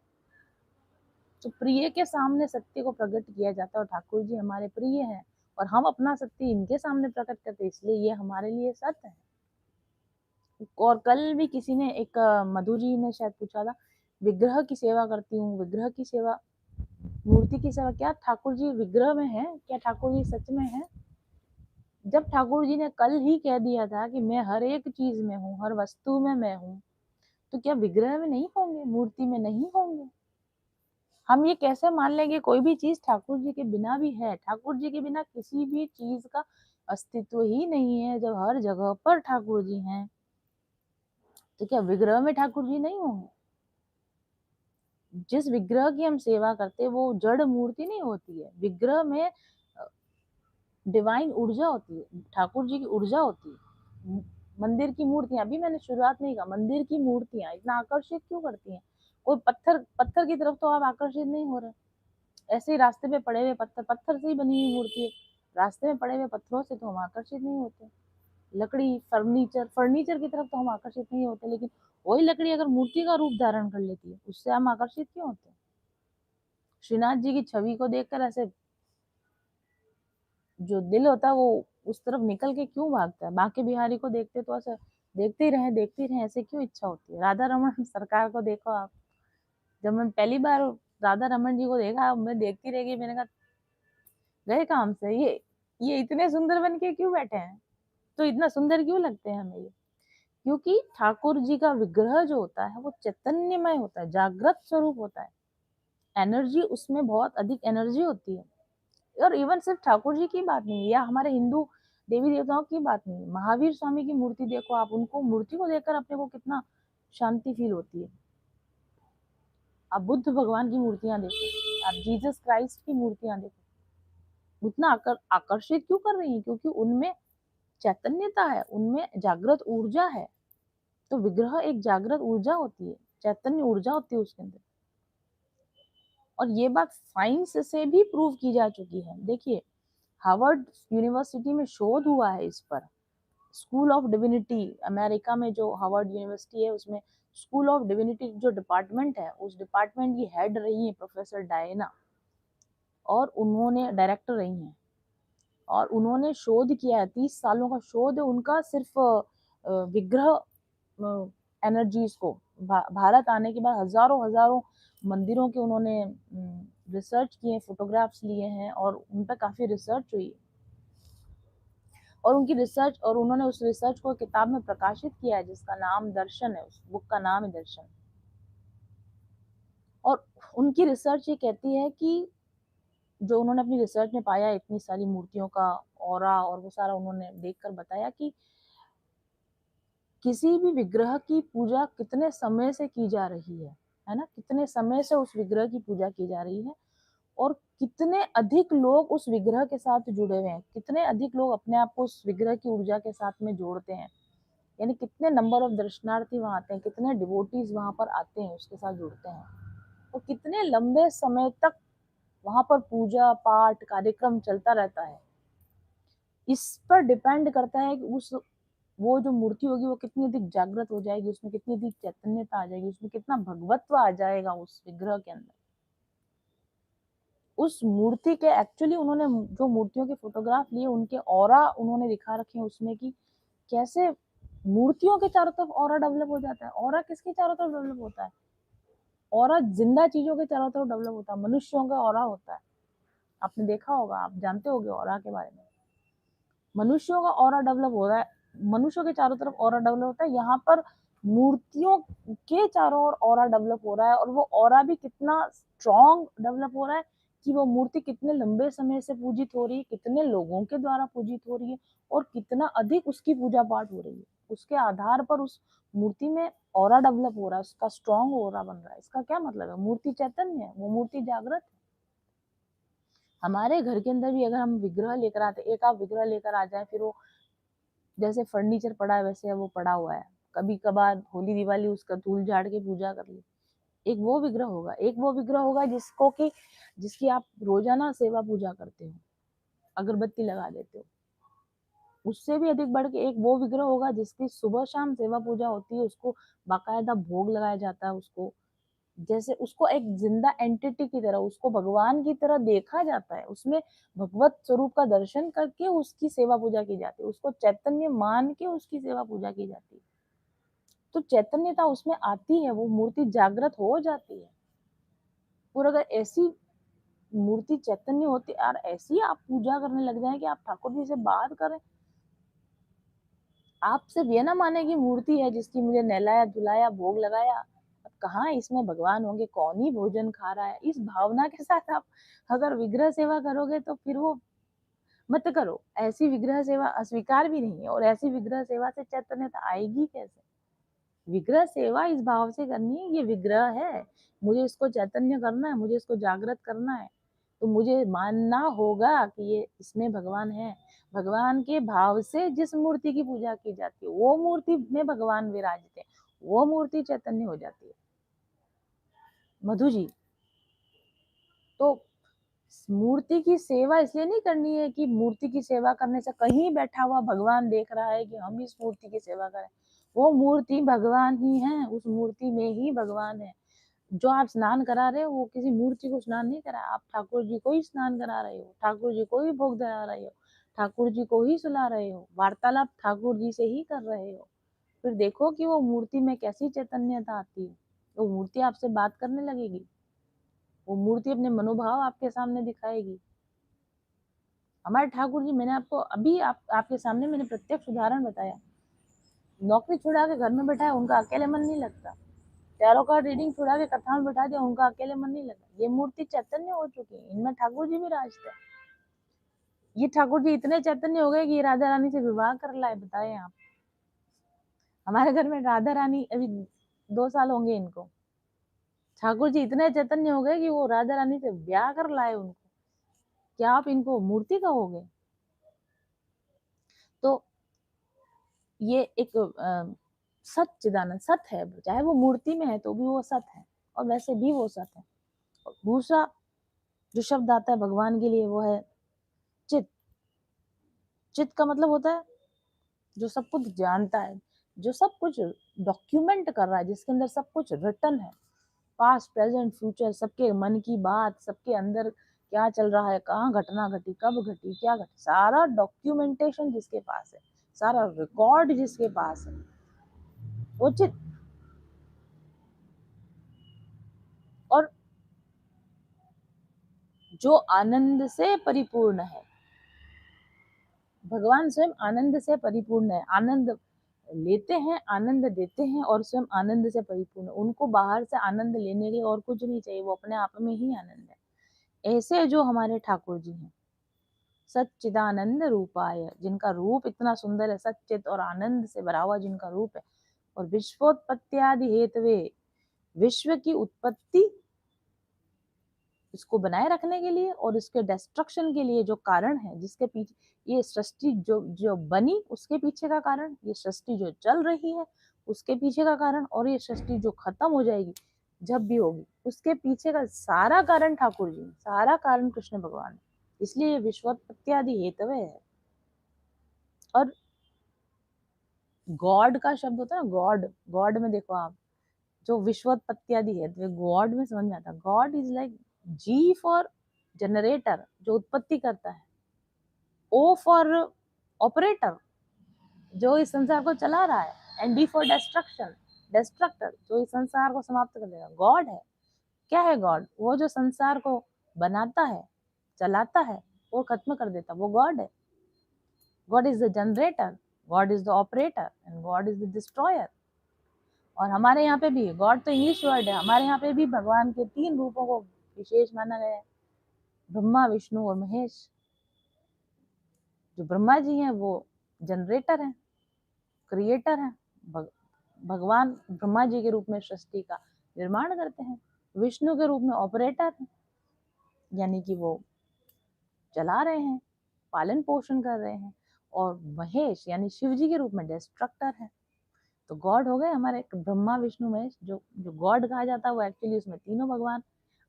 तो प्रिय के सामने सत्य को प्रकट किया जाता है और ठाकुर जी हमारे प्रिय हैं और हम अपना सत्य इनके सामने प्रकट करते हैं, इसलिए ये हमारे लिए सत्य है। और कल भी किसी ने एक मधु जी ने शायद पूछा था, विग्रह की सेवा करती हूँ, विग्रह की सेवा, मूर्ति की सेवा, क्या ठाकुर जी विग्रह में है? क्या ठाकुर जी सच में है? जब ठाकुर जी ने कल ही कह दिया था कि मैं हर एक चीज में हूँ, हर वस्तु में मैं हूँ, तो क्या विग्रह में नहीं होंगे, मूर्ति में नहीं होंगे? हम ये कैसे मान लेंगे कोई भी चीज ठाकुर जी के बिना भी है? ठाकुर जी के बिना किसी भी चीज का अस्तित्व ही नहीं है। जब हर जगह पर ठाकुर जी हैं, तो क्या विग्रह में ठाकुर जी नहीं होंगे? जिस विग्रह की हम सेवा करते हैं वो जड़ मूर्ति नहीं होती है, विग्रह में डिवाइन ऊर्जा होती है, ठाकुर जी की ऊर्जा होती है। मंदिर की मूर्तियां, अभी मैंने शुरुआत नहीं कहा, मंदिर की मूर्तियां इतना आकर्षित क्यों करती हैं? कोई पत्थर पत्थर की तरफ तो आप आकर्षित नहीं हो रहे, ऐसे ही रास्ते पे पड़े हुए पत्थर, पत्थर से ही बनी हुई मूर्ति है, रास्ते में पड़े हुए पत्थरों से तो हम आकर्षित नहीं होते। लकड़ी, फर्नीचर, फर्नीचर की तरफ तो हम आकर्षित नहीं होते, लेकिन वही लकड़ी अगर मूर्ति का रूप धारण कर लेती है, उससे हम आकर्षित क्यों होते हैं? श्रीनाथ जी की छवि को देखकर ऐसे जो दिल होता है वो उस तरफ निकल के क्यों भागता है? बांके बिहारी को देखते तो ऐसे देखते ही रहे, ऐसे क्यों इच्छा होती है? राधा रमन सरकार को देखो आप, जब मैं पहली बार राधा रमन जी को देखा, मैं देखती रह गई, मैंने कहा गए काम से, ये इतने सुंदर बन के क्यों बैठे हैं? तो इतना सुंदर क्यों लगते हैं हमें ये? क्योंकि ठाकुर जी का विग्रह जो होता है वो चैतन्यमय होता है, जागृत स्वरूप होता है, एनर्जी उसमें बहुत अधिक एनर्जी होती है। और इवन सिर्फ ठाकुर जी की बात नहीं है, या हमारे हिंदू देवी देवताओं की बात नहीं है, महावीर स्वामी की मूर्ति देखो आप, उनको मूर्ति को देखकर अपने को कितना शांति फील होती है। आप बुद्ध भगवान की मूर्तियां देखो, आप जीसस क्राइस्ट की मूर्तियां देखो, उतना आकर्षित क्यों कर रही है? क्योंकि उनमें चैतन्यता है, उनमें जागृत ऊर्जा है। तो विग्रह एक जागृत ऊर्जा होती है, चैतन्य ऊर्जा होती है उसके अंदर। और ये बात साइंस से भी प्रूव की जा चुकी है। देखिए, हार्वर्ड यूनिवर्सिटी में शोध हुआ है इस पर। स्कूल ऑफ डिविनिटी, अमेरिका में जो हार्वर्ड यूनिवर्सिटी है, उसमें स्कूल ऑफ डिविनिटी जो डिपार्टमेंट है, उस डिपार्टमेंट की हेड रही है प्रोफेसर डायना, और उन्होंने डायरेक्टर रही हैं, और उन्होंने शोध किया है, 30 सालों का शोध है उनका, सिर्फ विग्रह एनर्जीज को भारत आने के बाद हजारों हजारों मंदिरों के उन्होंने रिसर्च किए, फोटोग्राफ्स लिए हैं, और उन पर काफी रिसर्च हुई, और उनकी रिसर्च, और उन्होंने उस रिसर्च को किताब में प्रकाशित किया है जिसका नाम दर्शन है, उस बुक का नाम है दर्शन। और उनकी रिसर्च ये कहती है कि जो उन्होंने अपनी रिसर्च में पाया, इतनी सारी मूर्तियों का ऑरा और वो सारा उन्होंने देखकर बताया कि किसी भी विग्रह की पूजा कितने समय से की जा रही है ना, कितने समय से उस विग्रह की पूजा की जा रही है, और कितने अधिक लोग उस विग्रह के साथ जुड़े हुए हैं, कितने अधिक लोग अपने आप को उस विग्रह की ऊर्जा के साथ में जोड़ते हैं, यानी कितने नंबर ऑफ दर्शनार्थी वहां आते हैं, कितने डिवोटीज वहां पर आते हैं, उसके साथ जुड़ते हैं, और कितने लंबे समय तक वहां पर पूजा पाठ कार्यक्रम चलता रहता है। इस पर डिपेंड करता है कि उस वो जो मूर्ति होगी वो कितनी अधिक जागृत हो जाएगी, उसमें कितनी अधिक चैतन्यता आ जाएगी, उसमें कितना भगवत्व आ जाएगा उस विग्रह के अंदर। उस मूर्ति के एक्चुअली उन्होंने जो मूर्तियों के फोटोग्राफ लिए, उनके ऑरा उन्होंने दिखा रखे हैं उसमें, कि कैसे मूर्तियों के चारों तरफ ऑरा डेवलप हो जाता है। ऑरा किसके चारों तरफ डेवलप होता है? ऑरा जिंदा चीजों के चारों तरफ डेवलप होता है, मनुष्यों का ऑरा होता है। आपने देखा होगा, आप जानते होगे ऑरा के बारे में। मनुष्यों का ऑरा डेवलप हो रहा है, मनुष्यों के चारों तरफ ऑरा डेवलप होता है, यहाँ पर मूर्तियों के चारों ओर ऑरा डेवलप हो रहा है, और वो ऑरा भी कितना स्ट्रॉन्ग डेवलप हो रहा है कि वो मूर्ति कितने लंबे समय से पूजित हो रही है, कितने लोगों के द्वारा पूजित हो रही है, और कितना अधिक उसकी पूजा पाठ हो रही है, उसके आधार पर उस मूर्ति में ऑरा डेवलप हो रहा है, उसका स्ट्रॉन्ग ऑरा बन रहा है। इसका क्या मतलब है? मूर्ति चैतन्य है, वो मूर्ति जागृत है। हमारे घर के अंदर भी अगर हम विग्रह लेकर आते, एक आप विग्रह लेकर आ जाए, फिर वो जैसे फर्नीचर पड़ा है वैसे वो पड़ा हुआ है, कभी कभार होली दिवाली उसका धूल झाड़ के पूजा कर ली। एक वो विग्रह होगा, एक वो विग्रह होगा जिसकी आप रोजाना सेवा पूजा करते हो, अगरबत्ती लगा देते हो। उससे भी अधिक बढ़ के एक वो विग्रह होगा जिसकी सुबह शाम सेवा पूजा होती है, उसको बाकायदा भोग लगाया जाता है, उसको जैसे उसको एक जिंदा एंटिटी की तरह, उसको भगवान की तरह देखा जाता है, उसमें भगवत स्वरूप का दर्शन करके उसकी सेवा पूजा की जाती है, उसको चैतन्य मान के उसकी सेवा पूजा की जाती है। तो चैतन्यता उसमें आती है, वो मूर्ति जागृत हो जाती है। और अगर ऐसी मूर्ति चैतन्य होती और ऐसी आप पूजा करने लग जाए कि आप ठाकुर जी से बात करें, आप सिर्फ ये ना माने कि मूर्ति है जिसकी मुझे नहलाया धुलाया भोग लगाया, अब कहाँ इसमें भगवान होंगे, कौन ही भोजन खा रहा है, इस भावना के साथ आप अगर विग्रह सेवा करोगे तो फिर वो मत करो। ऐसी विग्रह सेवा अस्वीकार भी नहीं है, और ऐसी विग्रह सेवा से चैतन्यता आएगी कैसे? विग्रह सेवा इस भाव से करनी है, ये विग्रह है, मुझे इसको चैतन्य करना है, मुझे इसको जागृत करना है, तो मुझे मानना होगा कि ये इसमें भगवान है। भगवान के भाव से जिस मूर्ति की पूजा की जाती है वो मूर्ति में भगवान विराजित है, वो मूर्ति चैतन्य हो जाती है। मधु जी, तो मूर्ति की सेवा इसलिए नहीं करनी है कि मूर्ति की सेवा करने से कहीं बैठा हुआ भगवान देख रहा है कि हम इस मूर्ति की सेवा करें। वो मूर्ति भगवान ही है, उस मूर्ति में ही भगवान है। जो आप स्नान करा रहे हो वो किसी मूर्ति को स्नान नहीं करा, आप ठाकुर जी को ही स्नान करा रहे हो, ठाकुर जी को ही भोग धरा रहे हो, ठाकुर जी को ही सुला रहे हो, वार्तालाप ठाकुर जी से ही कर रहे हो। फिर देखो कि वो मूर्ति में कैसी चैतन्यता आती है। वो मूर्ति आपसे बात करने लगेगी, वो मूर्ति अपने मनोभाव आपके सामने दिखाएगी। हमारे ठाकुर जी, मैंने आपको अभी आपके सामने मैंने प्रत्यक्ष उदाहरण बताया, नौकरी छुड़ा के घर में बैठाया, उनका अकेले मन नहीं लगता। टैरो कार्ड रीडिंग छुड़ा के कथा में बैठा दिया, उनका अकेले मन नहीं लगा। ये मूर्ति चैतन्य हो चुकी है, इनमें ठाकुर जी भी राजते हैं। ये ठाकुर जी इतने चैतन्य हो गए कि राधा रानी से विवाह कर लाए, बताए आप। हमारे घर में राधा रानी अभी 2 साल होंगे इनको, ठाकुर जी इतने चैतन्य हो गए कि वो राधा रानी से ब्याह कर लाए उनको। क्या आप इनको मूर्ति कहोगे? तो ये एक सच्चिदानंद सत है, चाहे वो मूर्ति में है तो भी वो सत है, और वैसे भी वो सत है। और दूसरा जो शब्द आता है भगवान के लिए वो है चित। चित का मतलब होता है जो सब कुछ जानता है, जो सब कुछ डॉक्यूमेंट कर रहा है, जिसके अंदर सब कुछ रिटन है, पास्ट प्रेजेंट फ्यूचर, सबके मन की बात, सबके अंदर क्या चल रहा है, कहाँ घटना घटी, कब घटी, क्या घटी, सारा डॉक्यूमेंटेशन जिसके पास है, सारा रिकॉर्ड जिसके पास है, वो चित। और जो आनंद से परिपूर्ण है, भगवान स्वयं आनंद से परिपूर्ण है, आनंद लेते हैं, आनंद देते हैं, और स्वयं आनंद से परिपूर्ण है। उनको बाहर से आनंद लेने के लिए और कुछ नहीं चाहिए, वो अपने आप में ही आनंद है। ऐसे जो हमारे ठाकुर जी हैं, सच्चिदानंद रूपाय, जिनका रूप इतना सुंदर है, सच्चित और आनंद से भरा हुआ जिनका रूप है, और विश्वोत्पत्त्यादि हेतवे, विश्व की उत्पत्ति, इसको बनाए रखने के लिए और इसके डिस्ट्रक्शन के लिए जो कारण है, जिसके पीछे ये सृष्टि जो जो बनी उसके पीछे का कारण, ये सृष्टि जो चल रही है उसके पीछे का कारण, और ये सृष्टि जो खत्म हो जाएगी जब भी होगी उसके पीछे का सारा कारण ठाकुर जी, सारा कारण कृष्ण भगवान है। इसलिए ये विश्वोत्पत्त्यादि हेतवे है। और गॉड का शब्द होता है ना, गॉड, गॉड में देखो आप, जो विश्वोत्पत्त्यादि हेतु, गॉड में समझ में आता है, God is like G for generator, जो उत्पत्ति करता है, ओ फॉर ऑपरेटर, जो इस संसार को चला रहा है, and D for destruction, destructor, जो इस संसार को समाप्त कर देगा। गॉड है, क्या है गॉड? वो जो संसार को बनाता है, चलाता है, वो खत्म कर देता, वो गॉड है। God is the generator, God is the operator, and God is the destroyer. और हमारे यहाँ पे भी गॉड तो इंग्लिश वर्ड है, हमारे यहाँ पे भी भगवान के 3 रूपों को विशेष माना गया है, ब्रह्मा विष्णु और महेश। जो ब्रह्मा जी हैं वो जनरेटर हैं, क्रिएटर हैं, भगवान ब्रह्मा जी के रूप में सृष्टि का निर्माण करते हैं। विष्णु के रूप में ऑपरेटर हैं, यानी कि वो चला रहे हैं, पालन पोषण कर रहे हैं। और महेश यानी शिव जी के रूप में डिस्ट्रक्टर है। तो गॉड हो गए हमारे ब्रह्मा विष्णु महेश। जो जो गॉड कहा जाता है वो एक्चुअली उसमें तीनों भगवान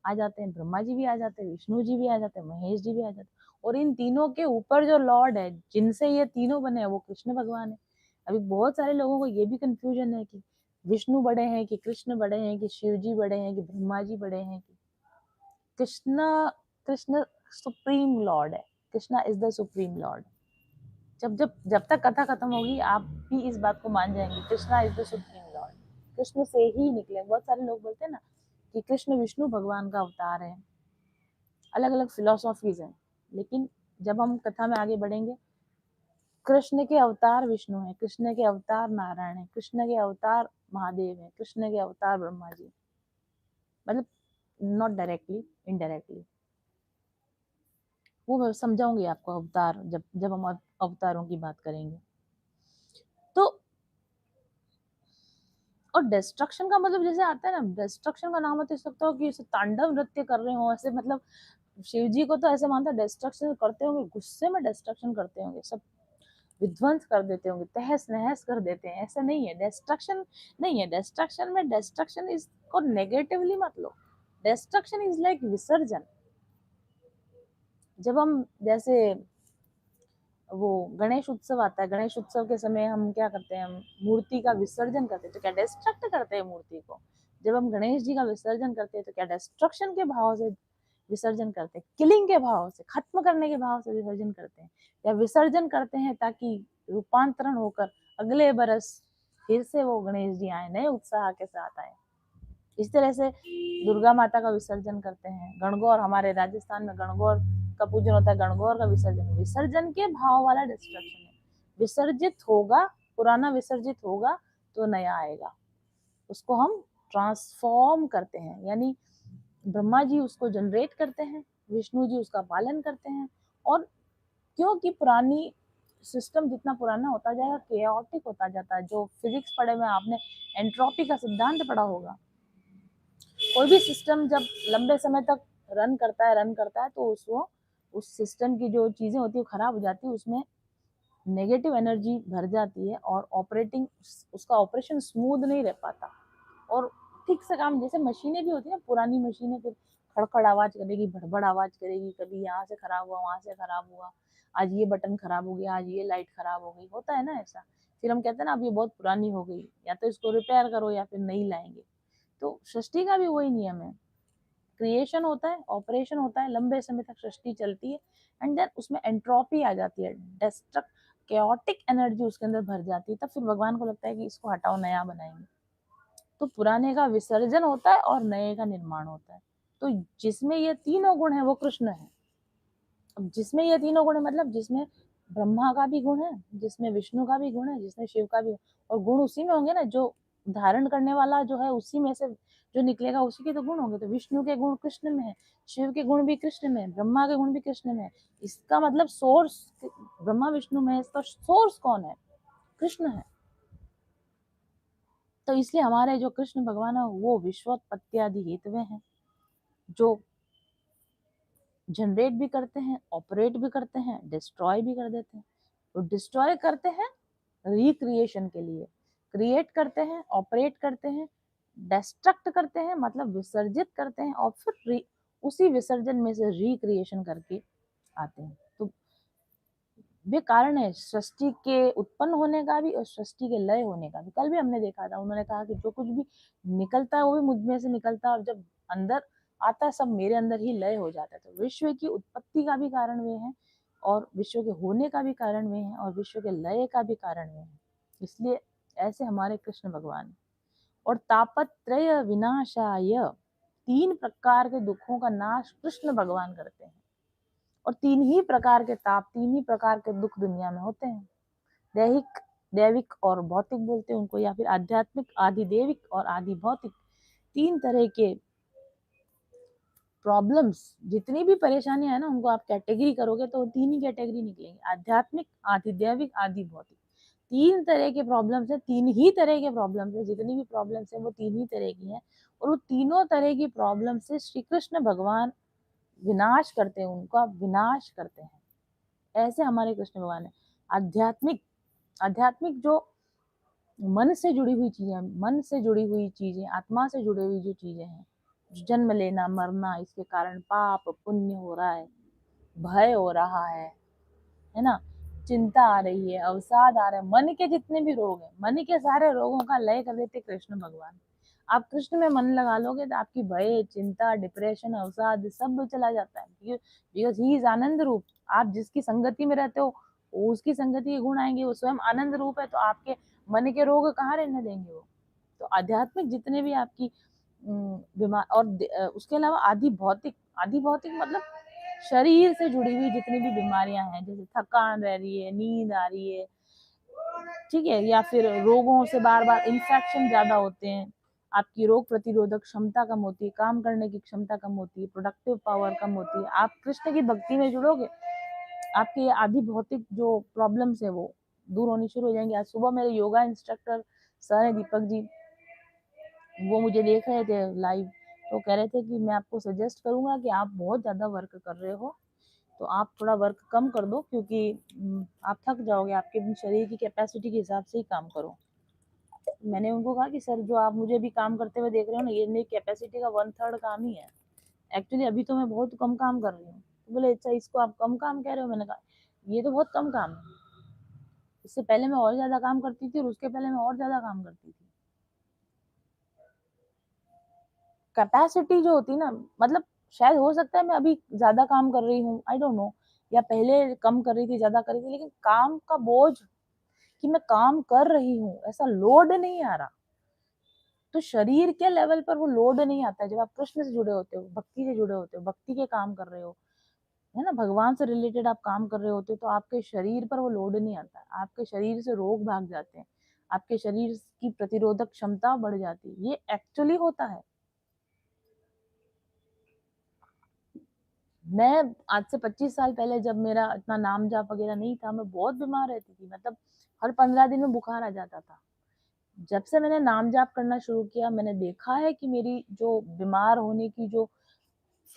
आ जाते हैं, ब्रह्मा जी भी आ जाते हैं, विष्णु जी भी आ जाते हैं, महेश जी भी आ जाते हैं। और इन तीनों के ऊपर जो लॉर्ड है जिनसे ये तीनों बने हैं वो कृष्ण भगवान है। अभी बहुत सारे लोगों को ये भी कंफ्यूजन है कि विष्णु बड़े हैं कि कृष्ण बड़े हैं कि शिव जी बड़े हैं कि ब्रह्मा जी बड़े हैं कि कृष्ण कृष्ण सुप्रीम लॉर्ड है। Krishna is the supreme Lord. जब जब जब तक कथा खत्म होगी आप भी इस बात को मान जाएंगे, Krishna is the supreme Lord. Krishna से ही निकले। बहुत सारे लोग बोलते हैं ना कि कृष्ण विष्णु भगवान का अवतार है, अलग अलग फिलोसॉफीज हैं, लेकिन जब हम कथा में आगे बढ़ेंगे, कृष्ण के अवतार विष्णु है, कृष्ण के अवतार नारायण है, कृष्ण के अवतार महादेव है, कृष्ण के अवतार ब्रह्मा जी, मतलब नॉट डायरेक्टली, इनडायरेक्टली। वो मैं समझाऊंगी आपको अवतार जब जब हम अवतारों की बात करेंगे। तो और डिस्ट्रक्शन का मतलब जैसे आता है ना, डिस्ट्रक्शन का नाम होता है सकता हो कि इसे तांडव नृत्य कर रहे हो ऐसे, मतलब शिव जी को तो ऐसे मानता है डिस्ट्रक्शन करते होंगे, गुस्से में डिस्ट्रक्शन करते होंगे, सब विध्वंस कर देते होंगे, तहस नहस कर देते हैं। ऐसा नहीं है, डिस्ट्रक्शन नहीं है। डिस्ट्रक्शन में डिस्ट्रक्शन इसको नेगेटिवली मत लो। डिस्ट्रक्शन इज लाइक विसर्जन। जब हम जैसे वो गणेश उत्सव आता है, गणेश उत्सव के समय हम क्या करते हैं, हम मूर्ति का विसर्जन करते हैं, तो क्या डिस्ट्रक्ट करते हैं मूर्ति को? जब हम गणेश जी का विसर्जन करते हैं तो क्या डिस्ट्रक्शन के भाव से विसर्जन करते हैं, किलिंग के भाव से, खत्म करने के भाव से विसर्जन करते हैं, या विसर्जन करते हैं ताकि रूपांतरण होकर अगले बरस फिर से वो गणेश जी आए नए उत्साह के साथ आए? इस तरह से दुर्गा माता का विसर्जन करते हैं, गणगौर, हमारे राजस्थान में गणगौर का पूजन होता है, गणगौर का विसर्जन, विसर्जन के भाव वाला डिस्ट्रक्शन है। विसर्जित होगा, पुराना विसर्जित होगा तो नया आएगा, उसको हम ट्रांसफॉर्म करते हैं। यानी ब्रह्मा जी उसको जनरेट करते हैं, विष्णु जी उसका पालन करते हैं। और क्योंकि पुरानी सिस्टम जितना पुराना होता जाएगा केओटिक होता जाता है। जो फिजिक्स पढ़े में आपने एंट्रोपी का सिद्धांत पढ़ा होगा, कोई भी सिस्टम जब लंबे समय तक रन करता है तो उस सिस्टम की जो चीजें होती है खराब हो जाती है, उसमें नेगेटिव एनर्जी भर जाती है और ऑपरेटिंग उसका ऑपरेशन स्मूथ नहीं रह पाता। और ठीक से काम, जैसे मशीनें भी होती है ना, पुरानी मशीनें फिर खड़खड़ आवाज करेगी, भड़बड़ आवाज करेगी, कभी यहाँ से खराब हुआ, वहां से खराब हुआ, आज ये बटन खराब हो गया, आज ये लाइट खराब हो गई, होता है ना ऐसा। फिर हम कहते हैं ना अब ये बहुत पुरानी हो गई, या तो इसको रिपेयर करो या फिर नई लाएंगे। तो सृष्टि का भी वही नियम है, क्रिएशन होता है, ऑपरेशन होता है, लंबे समय तक सृष्टि चलती है, एंड देन उसमें एंट्रोपी आ जाती है, डिस्ट्रक्ट केओटिक एनर्जी उसके अंदर भर जाती है, तब फिर भगवान को लगता है कि इसको हटाओ, नया बनाएंगे। तो पुराने का विसर्जन होता है और नए का निर्माण होता है। तो जिसमें ये तीनों गुण है वो कृष्ण है। अब जिसमें ये तीनों गुण है मतलब जिसमें ब्रह्मा का भी गुण है, जिसमें विष्णु का भी गुण है, जिसमें शिव का भी, और गुण उसी में होंगे ना, जो धारण करने वाला जो है उसी में से जो निकलेगा उसी के तो गुण होंगे। तो विष्णु के गुण कृष्ण में है, शिव के गुण भी कृष्ण में है, ब्रह्मा के गुण भी कृष्ण में है। इसका मतलब सोर्स ब्रह्मा विष्णु में है, इसका सोर्स कौन है? कृष्ण है। तो इसलिए हमारे जो कृष्ण भगवान है वो विश्वोत्पत्त्यादि हेतु हैं, जो जनरेट भी करते हैं, ऑपरेट भी करते हैं, डिस्ट्रॉय भी कर देते हैं। तो डिस्ट्रॉय करते हैं रिक्रिएशन के लिए, क्रिएट करते हैं, ऑपरेट करते हैं, डिस्ट्रक्ट करते हैं मतलब विसर्जित करते हैं, और फिर उसी विसर्जन में से रिक्रिएशन करके आते हैं। तो वे कारण है सृष्टि के उत्पन्न होने का भी और सृष्टि के लय होने का भी। कल भी हमने देखा था, उन्होंने कहा कि जो कुछ भी निकलता है वो भी मुझ में से निकलता है, और जब अंदर आता है सब मेरे अंदर ही लय हो जाता है। तो विश्व की उत्पत्ति का भी कारण वे हैं, और विश्व के होने का भी कारण वे हैं, और विश्व के लय का भी कारण वे हैं। इसलिए ऐसे हमारे कृष्ण भगवान। और तापत्रय विनाशाय, 3 प्रकार के दुखों का नाश कृष्ण भगवान करते हैं। और 3 ही प्रकार के ताप, 3 ही प्रकार के दुख दुनिया में होते हैं। दैहिक, दैविक और भौतिक बोलते हैं उनको, या फिर आध्यात्मिक, आधिदैविक और आधि भौतिक। 3 तरह के प्रॉब्लम्स, जितनी भी परेशानियां है ना उनको आप कैटेगरी करोगे तो 3 ही कैटेगरी निकलेंगे, आध्यात्मिक, आधिदैविक, आधि भौतिक। 3 तरह के प्रॉब्लम्स है, 3 ही तरह के प्रॉब्लम्स है, जितनी भी प्रॉब्लम्स है वो 3 ही तरह की हैं। और वो तीनों तरह की प्रॉब्लम से श्री कृष्ण भगवान विनाश करते हैं, उनका विनाश करते हैं। ऐसे हमारे कृष्ण भगवान है। आध्यात्मिक, आध्यात्मिक जो मन से जुड़ी हुई चीजें, मन से जुड़ी हुई चीजें, आत्मा से जुड़ी हुई जो चीजें हैं, जन्म लेना, मरना, इसके कारण पाप पुण्य हो रहा है, भय हो रहा है ना, चिंता आ रही है, अवसाद आ रहा है, मन के जितने भी रोग हैं, मन के सारे रोगों का लय कर देते कृष्ण भगवान। आप कृष्ण में मन लगा लोगे तो आपकी भय, चिंता, डिप्रेशन, अवसाद सब चला जाता है, बिकॉज ही इज आनंद रूप। आप जिसकी संगति में रहते हो उसकी संगति के गुण आएंगे, वो स्वयं आनंद रूप है, तो आपके मन के रोग कहाँ रहने देंगे वो। तो आध्यात्मिक जितने भी आपकी बीमार और उसके अलावा आदि भौतिक मतलब शरीर से जुड़ी हुई जितनी भी बीमारियां हैं, जैसे थकान रह रही है, नींद आ रही है, ठीक है, या फिर रोगों से बार बार इन्फेक्शन ज्यादा होते हैं, आपकी रोग प्रतिरोधक क्षमता कम होती है, काम करने की क्षमता कम होती है, प्रोडक्टिव पावर कम होती है, आप कृष्ण की भक्ति में जुड़ोगे, आपके आदि भौतिक जो प्रॉब्लम्स है वो दूर होनी शुरू हो जाएंगे। आज सुबह मेरे योगा इंस्ट्रक्टर सर है दीपक जी, वो मुझे देख रहे थे लाइव, तो कह रहे थे कि मैं आपको सजेस्ट करूंगा कि आप बहुत ज्यादा वर्क कर रहे हो, तो आप थोड़ा वर्क कम कर दो, क्योंकि आप थक जाओगे, आपके शरीर की कैपेसिटी के हिसाब से ही काम करो। मैंने उनको कहा कि सर जो आप मुझे भी काम करते हुए देख रहे हो ना, ये मेरी कैपेसिटी का 1/3 काम ही है, एक्चुअली अभी तो मैं बहुत कम काम कर रही हूँ। तो बोले अच्छा इसको आप कम काम कह रहे हो, मैंने कहा ये तो बहुत कम काम है, इससे पहले मैं और ज्यादा काम करती थी और उसके पहले मैं और ज्यादा काम करती थी। कैपेसिटी जो होती है ना, मतलब शायद हो सकता है मैं अभी ज्यादा काम कर रही हूँ, आई डोंट नो, या पहले कम कर रही थी, ज्यादा कर रही थी, लेकिन काम का बोझ कि मैं काम कर रही हूँ ऐसा लोड नहीं आ रहा। तो शरीर के लेवल पर वो लोड नहीं आता है जब आप कृष्ण से जुड़े होते हो, भक्ति से जुड़े होते हो, भक्ति के काम कर रहे हो, है ना, भगवान से रिलेटेड आप काम कर रहे होते हो, तो आपके शरीर पर वो लोड नहीं आता है, आपके शरीर से रोग भाग जाते हैं, आपके शरीर की प्रतिरोधक क्षमता बढ़ जाती है, ये एक्चुअली होता है। मैं आज से 25 साल पहले जब मेरा इतना नाम जाप वगैरह नहीं था, मैं बहुत बीमार रहती थी, मतलब हर 15 दिन में बुखार आ जाता था। जब से मैंने नाम जाप करना शुरू किया, मैंने देखा है कि मेरी जो बीमार होने की जो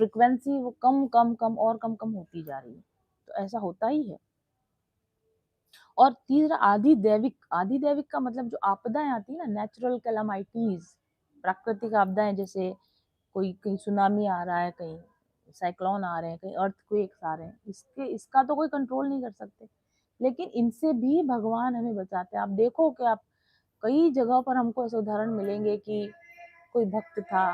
फ्रिक्वेंसी वो कम कम कम और कम कम होती जा रही है। तो ऐसा होता ही है। और तीसरा आदि दैविक का मतलब जो आपदाएं आती है ना, नेचुरल कैलामिटीज, प्राकृतिक आपदाएं, जैसे कोई कहीं सुनामी आ रहा है, कहीं साइक्लोन आ रहे हैं, कहीं अर्थक्वेक्स आ रहे हैं, इसका तो कोई कंट्रोल नहीं कर सकते, लेकिन इनसे भी भगवान हमें बचाते हैं। आप देखो कि आप कई जगह पर हमको ऐसे उदाहरण मिलेंगे कि कोई भक्त था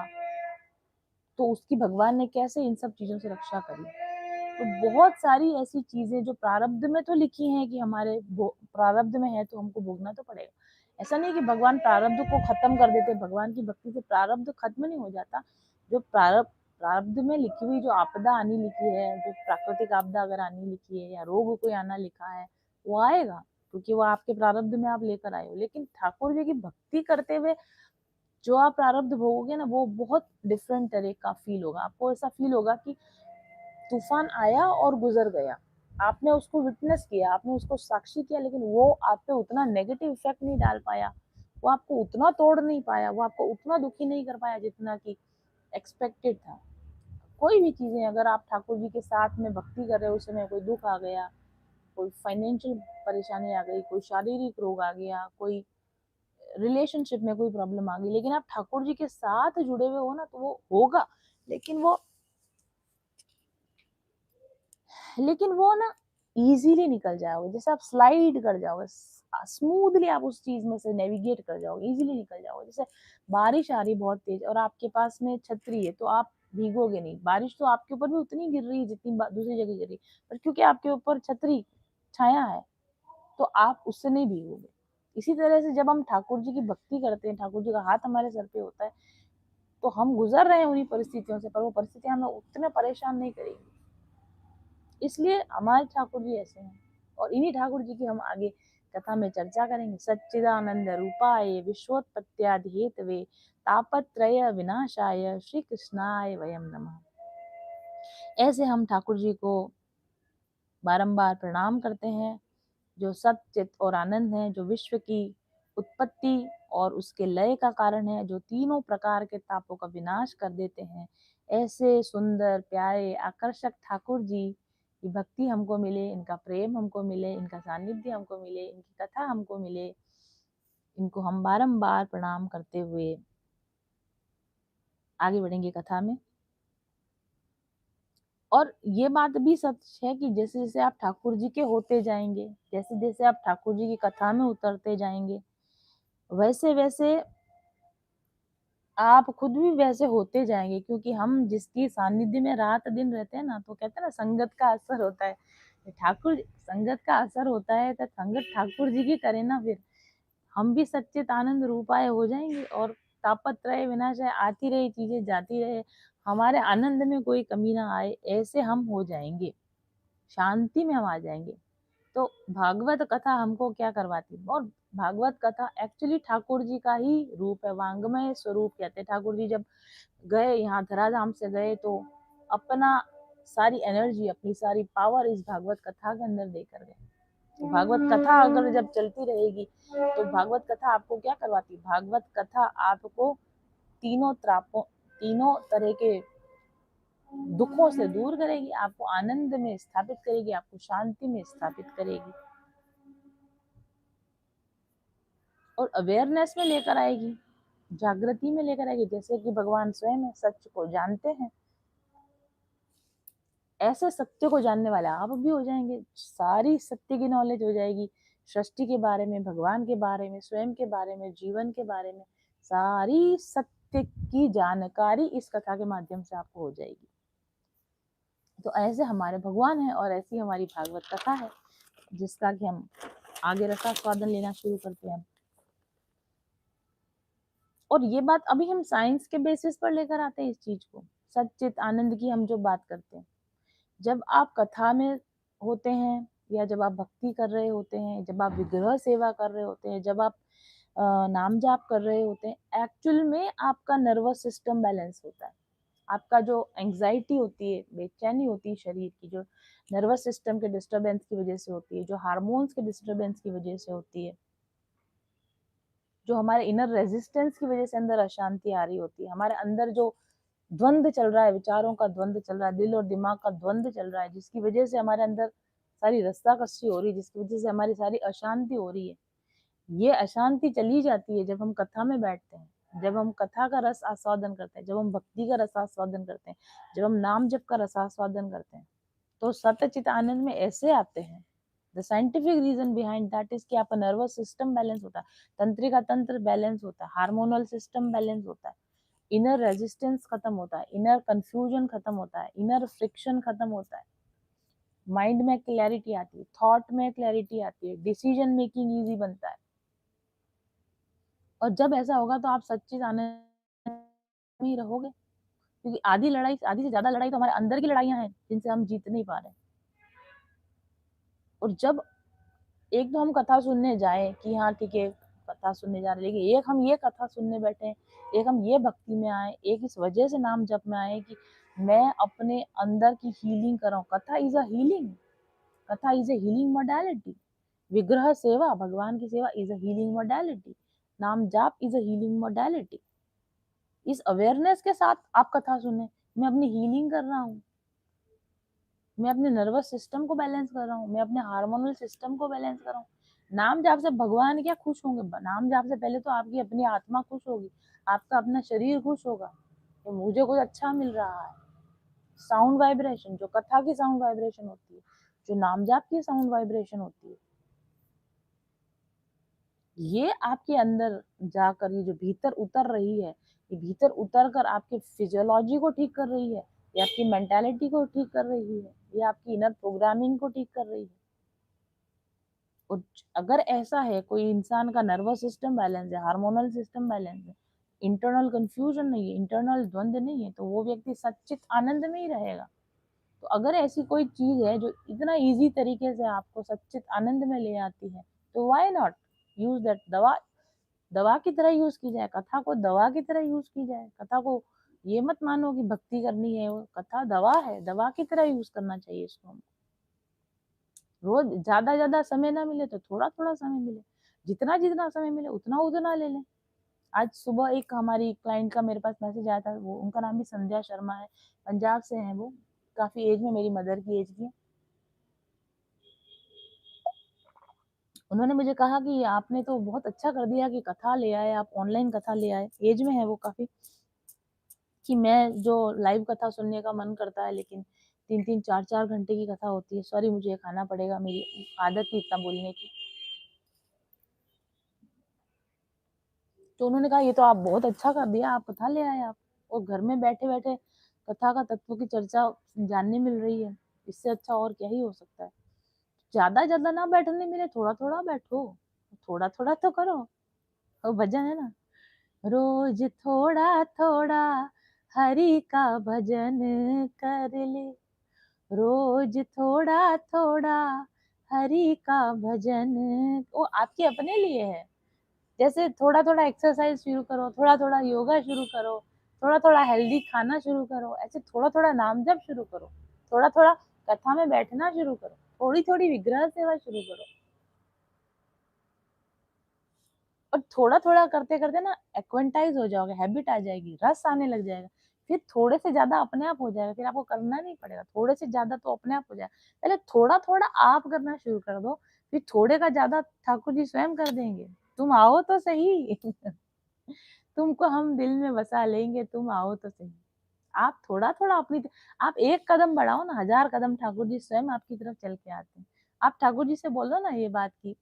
तो उसकी भगवान ने कैसे इन सब चीजों से रक्षा करी। तो बहुत सारी ऐसी चीजें जो प्रारब्ध में तो लिखी हैं कि हमारे प्रारब्ध में है तो हमको भोगना तो पड़ेगा। ऐसा नहीं कि भगवान प्रारब्ध को खत्म कर देते, भगवान की भक्ति से प्रारब्ध खत्म नहीं हो जाता। जो प्रारब्ध में लिखी हुई जो आपदा आनी लिखी है, जो प्राकृतिक आपदा अगर आनी लिखी है या रोग कोई आना लिखा है, वो आएगा, क्योंकि वो आपके प्रारब्ध में आप लेकर आए हो। लेकिन ठाकुर जी की भक्ति करते हुए जो आप प्रारब्ध भोगोगे ना, वो बहुत डिफरेंट तरह का फील होगा। आपको ऐसा फील होगा कि तूफान आया और गुजर गया, आपने उसको विटनेस किया, आपने उसको साक्षी किया, लेकिन वो आप पे उतना नेगेटिव इफेक्ट नहीं डाल पाया, वो आपको उतना तोड़ नहीं पाया, वो आपको उतना दुखी नहीं कर पाया जितना कि एक्सपेक्टेड था। कोई भी चीजें अगर आप ठाकुर जी के साथ में भक्ति कर रहे हो, उस समय कोई दुख आ गया, कोई फाइनेंशियल परेशानी आ गई, कोई शारीरिक रोग आ गया, कोई रिलेशनशिप में कोई प्रॉब्लम आ गई, लेकिन आप ठाकुर जी के साथ जुड़े हुए हो ना, तो वो होगा। लेकिन वो लेकिन वो ना इजीली निकल जाओगे, जैसे आप स्लाइड कर जाओगे, स्मूथली आप उस चीज में से नेविगेट कर जाओगे, इजीली निकल जाओगे। जैसे बारिश आ रही बहुत तेज और आपके पास में छतरी है, तो आप भीगोगे नहीं, बारिश तो आपके ऊपर भी उतनी गिर रही है जितनी दूसरी जगह गिर रही, पर क्योंकि आपके ऊपर छतरी छाया है तो आप उससे नहीं भीगोगे। इसी तरह से जब हम ठाकुर जी की भक्ति करते हैं, ठाकुर जी का हाथ हमारे सर पे होता है, तो हम गुजर रहे हैं उन्हीं परिस्थितियों से, पर वो परिस्थितियां हमें उतने परेशान नहीं करेंगी। इसलिए हमारे ठाकुर जी ऐसे हैं, और इन्हीं ठाकुर जी की हम आगे कथा में चर्चा करेंगे। सच्चिदानंद रूपाय विश्वोत्पत्त्यादि हेतवे तापत्रय विनाशाय श्री कृष्णाय वयम नमः। ऐसे हम ठाकुर जी को बारंबार प्रणाम करते हैं, जो सचित और आनंद है, जो विश्व की उत्पत्ति और उसके लय का कारण है, जो तीनों प्रकार के तापों का विनाश कर देते हैं। ऐसे सुंदर प्यारे आकर्षक ठाकुर जी की भक्ति हमको मिले, इनका प्रेम हमको मिले, इनका सानिध्य हमको मिले, इनकी कथा हमको मिले, इनको हम बारंबार प्रणाम करते हुए आगे बढ़ेंगे कथा में। और ये बात भी सच है कि जैसे जैसे आप ठाकुर जी के होते जाएंगे, जैसे जैसे आप ठाकुर जी की कथा में उतरते जाएंगे, वैसे वैसे आप खुद भी वैसे होते जाएंगे, क्योंकि हम जिसकी सानिध्य में रात दिन रहते हैं ना, तो कहते हैं ना संगत का असर होता है। ठाकुर संगत का असर होता है तो संगत ठाकुर जी की करे ना, फिर हम भी सच्चित आनंद रूपाए हो जाएंगे। और तापत्रय विनाशय, आती रही चीजें जाती रहे, हमारे आनंद में कोई कमी ना आए, ऐसे हम हो जाएंगे, शांति में हम आ जाएंगे। तो भागवत कथा हमको क्या करवाती है? और भागवत कथा एक्चुअली ठाकुर जी का ही रूप है, वांग्मय स्वरूप कहते हैं। ठाकुर जी जब गए यहाँ धराधाम से गए, तो अपना सारी एनर्जी, अपनी सारी पावर इस भागवत कथा के अंदर देकर गए। तो भागवत कथा अगर जब चलती रहेगी, तो भागवत कथा आपको क्या करवाती है? भागवत कथा आपको तीनों तरह के दुखों से दूर करेगी, आपको आनंद में स्थापित करेगी, आपको शांति में स्थापित करेगी और अवेयरनेस में लेकर आएगी, जागृति में लेकर आएगी। जैसे कि भगवान स्वयं है, सच को जानते हैं, ऐसे सत्य को जानने वाले आप भी हो जाएंगे। सारी सत्य की नॉलेज हो जाएगी, सृष्टि के बारे में, भगवान के बारे में, स्वयं के बारे में, जीवन के बारे में, सारी सत्य की जानकारी इस कथा के माध्यम से आपको हो जाएगी। तो ऐसे हमारे भगवान है और ऐसी हमारी भागवत कथा है, जिसका कि हम आगे रसास्वादन लेना शुरू करते हैं। और ये बात अभी हम साइंस के बेसिस पर लेकर आते हैं इस चीज को, सच्चित आनंद की हम जो बात करते हैं। जब आप कथा में होते हैं, या जब आप भक्ति कर रहे होते हैं, जब आप विग्रह सेवा कर रहे होते हैं, जब आप नाम जाप कर रहे होते हैं, एक्चुअल में आपका नर्वस सिस्टम बैलेंस होता है। आपका जो एंग्जाइटी होती है, बेचैनी होती है शरीर की, जो नर्वस सिस्टम के डिस्टरबेंस की वजह से होती है, जो हार्मोन्स के डिस्टरबेंस की वजह से होती है, जो हमारे इनर रेजिस्टेंस की वजह से अंदर अशांति आ रही होती है, हमारे अंदर जो द्वंद चल रहा है, विचारों का द्वंद चल रहा है, दिल और दिमाग का द्वंद चल रहा है, जिसकी वजह से हमारे अंदर सारी रस्साकशी हो रही है, जिसकी वजह से हमारी सारी अशांति हो रही है, ये अशांति चली जाती है जब हम कथा में बैठते हैं, जब हम कथा का रस आस्वादन करते हैं, जब हम भक्ति का रस आस्वादन करते हैं, जब हम नाम जप का रस आस्वादन करते हैं, तो सत्यचित आनंद में ऐसे आते हैं। The scientific reason behind that is कि आपका नर्वस सिस्टम बैलेंस होता है, तंत्रिका तंत्र बैलेंस होता है, हार्मोनल सिस्टम बैलेंस होता है, इनर रेजिस्टेंस खत्म होता है, इनर कंफ्यूजन खत्म होता है, इनर फ्रिक्शन खत्म होता है, माइंड में क्लैरिटी आती है, थॉट में क्लैरिटी आती है, डिसीजन मेकिंग इजी बनता है। और जब ऐसा होगा तो आप सच्ची आनंद में ही रहोगे, क्योंकि आधी से ज्यादा लड़ाई तो हमारे अंदर की लड़ाइयां हैं, जिनसे हम जीत नहीं पा रहे। और जब एक तो हम कथा सुनने जाए कि हाँ ठीक है कथा सुनने जा रहे, लेकिन एक हम ये कथा सुनने बैठे, एक हम ये भक्ति में आए, एक इस वजह से नाम जप में आए कि मैं अपने अंदर की हीलिंग कर रहा हूँ। कथा इज अ हीलिंग, कथा इज अ हीलिंग मोडालिटी, विग्रह सेवा, भगवान की सेवा इज अ हीलिंग मोडालिटी, नाम जाप इज अ हीलिंग मोडालिटी। इस अवेयरनेस के साथ आप कथा सुने, मैं अपनी हीलिंग कर रहा हूँ, मैं अपने नर्वस सिस्टम को बैलेंस कर रहा हूँ, मैं अपने हार्मोनल सिस्टम को बैलेंस कर रहा हूँ। नाम जाप से भगवान क्या खुश होंगे? नाम जाप से पहले तो आपकी अपनी आत्मा खुश होगी, आपका अपना शरीर खुश होगा कि मुझे कुछ अच्छा मिल रहा है। साउंड वाइब्रेशन, जो कथा की साउंड वाइब्रेशन होती है, जो नाम जाप की साउंड वाइब्रेशन होती है, ये आपके अंदर जाकर, ये जो भीतर उतर रही है, ये भीतर उतर कर आपके फिजियोलॉजी को ठीक कर रही है, ये आपकी मेंटालिटी को ठीक कर रही है, ये आपकी इनर प्रोग्रामिंग को ठीक कर रही है। और अगर ऐसा है, कोई इंसान का नर्वस सिस्टम बैलेंस है, हार्मोनल सिस्टम बैलेंस है, इंटरनल कंफ्यूजन नहीं है, इंटरनल द्वंद नहीं है, तो वो व्यक्ति सच्चित आनंद में ही रहेगा। तो अगर ऐसी कोई चीज है जो इतना इजी तरीके से आपको सच्चित आनंद में ले आती है, तो व्हाई नॉट यूज दैट। दवा की तरह यूज की जाए, कथा को दवा की तरह यूज की जाए। कथा को ये मत मानो कि भक्ति करनी है, वो कथा दवा है, दवा की तरह यूज करना चाहिए इसको। रोज ज्यादा समय ना मिले तो थोड़ा थोड़ा समय मिले, जितना जितना समय मिले उतना उतना ले लें। आज सुबह एक हमारी क्लाइंट का मेरे पास मैसेज आया था, वो उनका नाम भी संध्या शर्मा है, पंजाब से है वो, काफी एज में मेरी मदर की एज की है। उन्होंने मुझे कहा कि आपने तो बहुत अच्छा कर दिया कि कथा ले आए, आप ऑनलाइन कथा ले आए। एज में है वो काफ़ी, कि मैं जो लाइव कथा सुनने का मन करता है, लेकिन 3-3 4-4 घंटे की कथा होती है। सॉरी, मुझे ये खाना पड़ेगा, मेरी आदत नहीं इतना बोलने की। तो उन्होंने कहा ये तो आप बहुत अच्छा कर दिया, आप कथा ले आए आप, और घर में बैठे-बैठे कथा का तत्व की चर्चा जानने मिल रही है। इससे अच्छा और क्या ही हो सकता है। ज़्यादा-ज़्यादा ना बैठने मिले, थोड़ा-थोड़ा बैठो, थोड़ा-थोड़ा तो करो। वो भजन है ना, रोज थोड़ा-थोड़ा हरि का भजन कर ले, रोज थोड़ा-थोड़ा हरि का भजन। वो आपके अपने लिए है। जैसे थोड़ा-थोड़ा एक्सरसाइज़ शुरू करो, थोड़ा-थोड़ा योगा शुरू करो, थोड़ा-थोड़ा हेल्दी खाना शुरू करो, ऐसे थोड़ा-थोड़ा नाम जप शुरू करो, थोड़ा-थोड़ा कथा में बैठना शुरू करो, थोड़ी-थोड़ी विग्रह सेवा शुरू करो। और थोड़ा-थोड़ा करते-करते ना एक्वेंटाइज़ हो जाओगे, हैबिट आ जाएगी, रस आने लग जाएगा। फिर थोड़े से ज़्यादा अपने आप हो जाएगा, फिर आपको करना नहीं पड़ेगा, थोड़े से ज़्यादा तो अपने आप हो जाएगा। पहले थोड़ा-थोड़ा आप करना शुरू कर दो, फिर थोड़े का ज़्यादा ठाकुर जी स्वयं कर देंगे। तुम आओ तो सही। तुमको हम दिल में बसा लेंगे, तुम आओ तो सही। आप थोड़ा-थोड़ा आप एक कदम बढ़ाओ ना, 1000 कदम ठाकुर जी स्वयं आपकी तरफ चल के आते हैं। आप ठाकुर जी से बोलो ना ये बात की,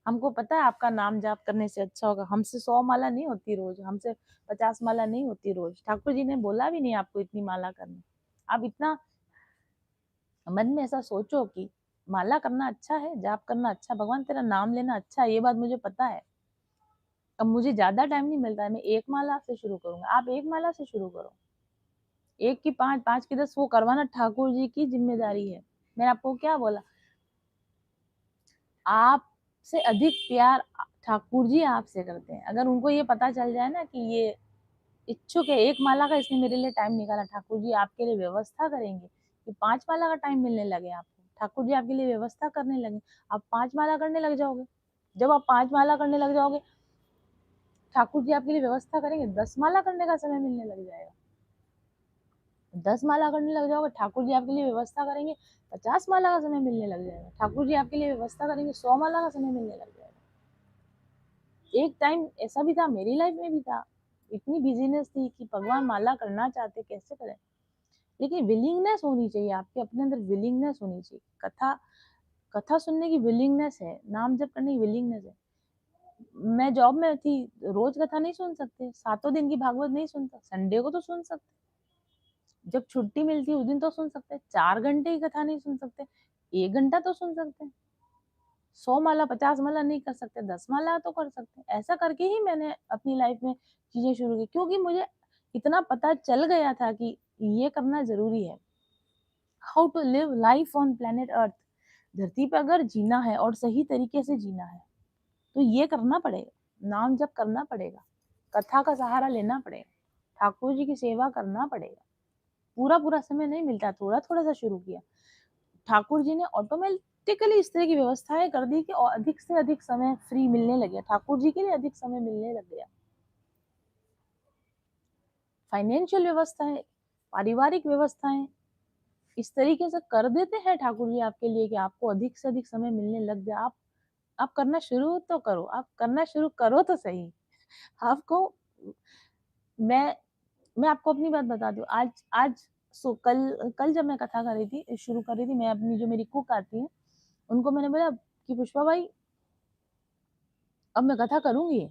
हमको पता है आपका नाम जाप करने से अच्छा होगा। हमसे 100 माला नहीं होती रोज़, हमसे 50 माला नहीं होती रोज़। ठाकुर जी ने बोला भी नहीं आपको इतनी माला करने। आप इतना मन में ऐसा सोचो कि माला करना अच्छा है, जाप करना अच्छा, भगवान तेरा नाम लेना अच्छा है, ये बात मुझे पता है। अब मुझे ज़्यादा टाइम नहीं मिलता है, मैं 1 माला से शुरू करूँगा, आप 1 माला से शुरू करो। 1 की 5, 5 की 10 वो करवाना ठाकुर जी की ज़िम्मेदारी है। मैंने आपको क्या बोला? आपसे अधिक प्यार ठाकुर जी आपसे करते हैं। अगर उनको ये पता चल जाए ना कि ये इच्छुक है, 1 माला का इसने मेरे लिए टाइम निकाला, ठाकुर जी आपके लिए व्यवस्था करेंगे कि 5 माला का टाइम मिलने लगे आपको। ठाकुर जी आपके लिए व्यवस्था करने लगे, आप 5 माला करने लग जाओगे। जब आप 5 माला करने लग जाओगे, ठाकुर जी आपके लिए व्यवस्था करेंगे, 10 माला करने का समय मिलने लग जाएगा। 10 माला करने लग जाओगे, ठाकुर जी आपके लिए व्यवस्था करेंगे, 50 माला का समय मिलने लग जाएगा। ठाकुर जी आपके लिए व्यवस्था करेंगे, 100 माला का समय मिलने लग जाएगा। एक टाइम ऐसा भी था, मेरी लाइफ में भी था, इतनी बिज़ीनेस थी कि भगवान माला करना चाहते, कैसे करें? लेकिन विलिंगनेस होनी चाहिए, आपके अपने अंदर विलिंगनेस होनी चाहिए। कथा कथा सुनने की विलिंगनेस है, नाम जप करने की विलिंगनेस है। मैं जॉब में थी, रोज़ कथा नहीं सुन सकते, सातों दिन की भागवत नहीं सुन सकते, संडे को तो सुन सकते। जब छुट्टी मिलती है उस दिन तो सुन सकते हैं, 4 घंटे की कथा नहीं सुन सकते, 1 घंटा तो सुन सकते हैं। 100 माला 50 माला नहीं कर सकते, 10 माला तो कर सकते हैं। ऐसा करके ही मैंने अपनी लाइफ में चीज़ें शुरू की, क्योंकि मुझे इतना पता चल गया था कि ये करना ज़रूरी है। How to live life on planet earth, धरती पे अगर जीना है और सही तरीके से जीना है, तो ये करना पड़ेगा, नाम जप करना पड़ेगा, कथा का सहारा लेना पड़ेगा, ठाकुर जी की सेवा करना पड़ेगा। पूरा-पूरा समय नहीं मिलता, थोड़ा-थोड़ा सा शुरू किया। ठाकुर जी ने ऑटोमेटिकली इस तरह की व्यवस्थाएँ कर दी कि अधिक से अधिक समय फ्री मिलने लग गया, ठाकुर जी के लिए अधिक समय मिलने लग गया। फाइनेंशियल व्यवस्थाएँ, पारिवारिक व्यवस्थाएँ, इस तरीके से कर देते हैं ठाकुर जी आपके लिए कि आपको अधिक से अधिक समय मिलने लग जाए। आप करना शुरू तो करो, आप करना शुरू करो तो सही। आपको मैं मैं आपको अपनी बात बताती हूँ। आज आज सो कल कल जब मैं कथा कर रही थी, शुरू कर रही थी, मैं अपनी जो मेरी कुक आती हैं, उनको मैंने बोला कि पुष्पा भाई, अब मैं कथा करूँगी,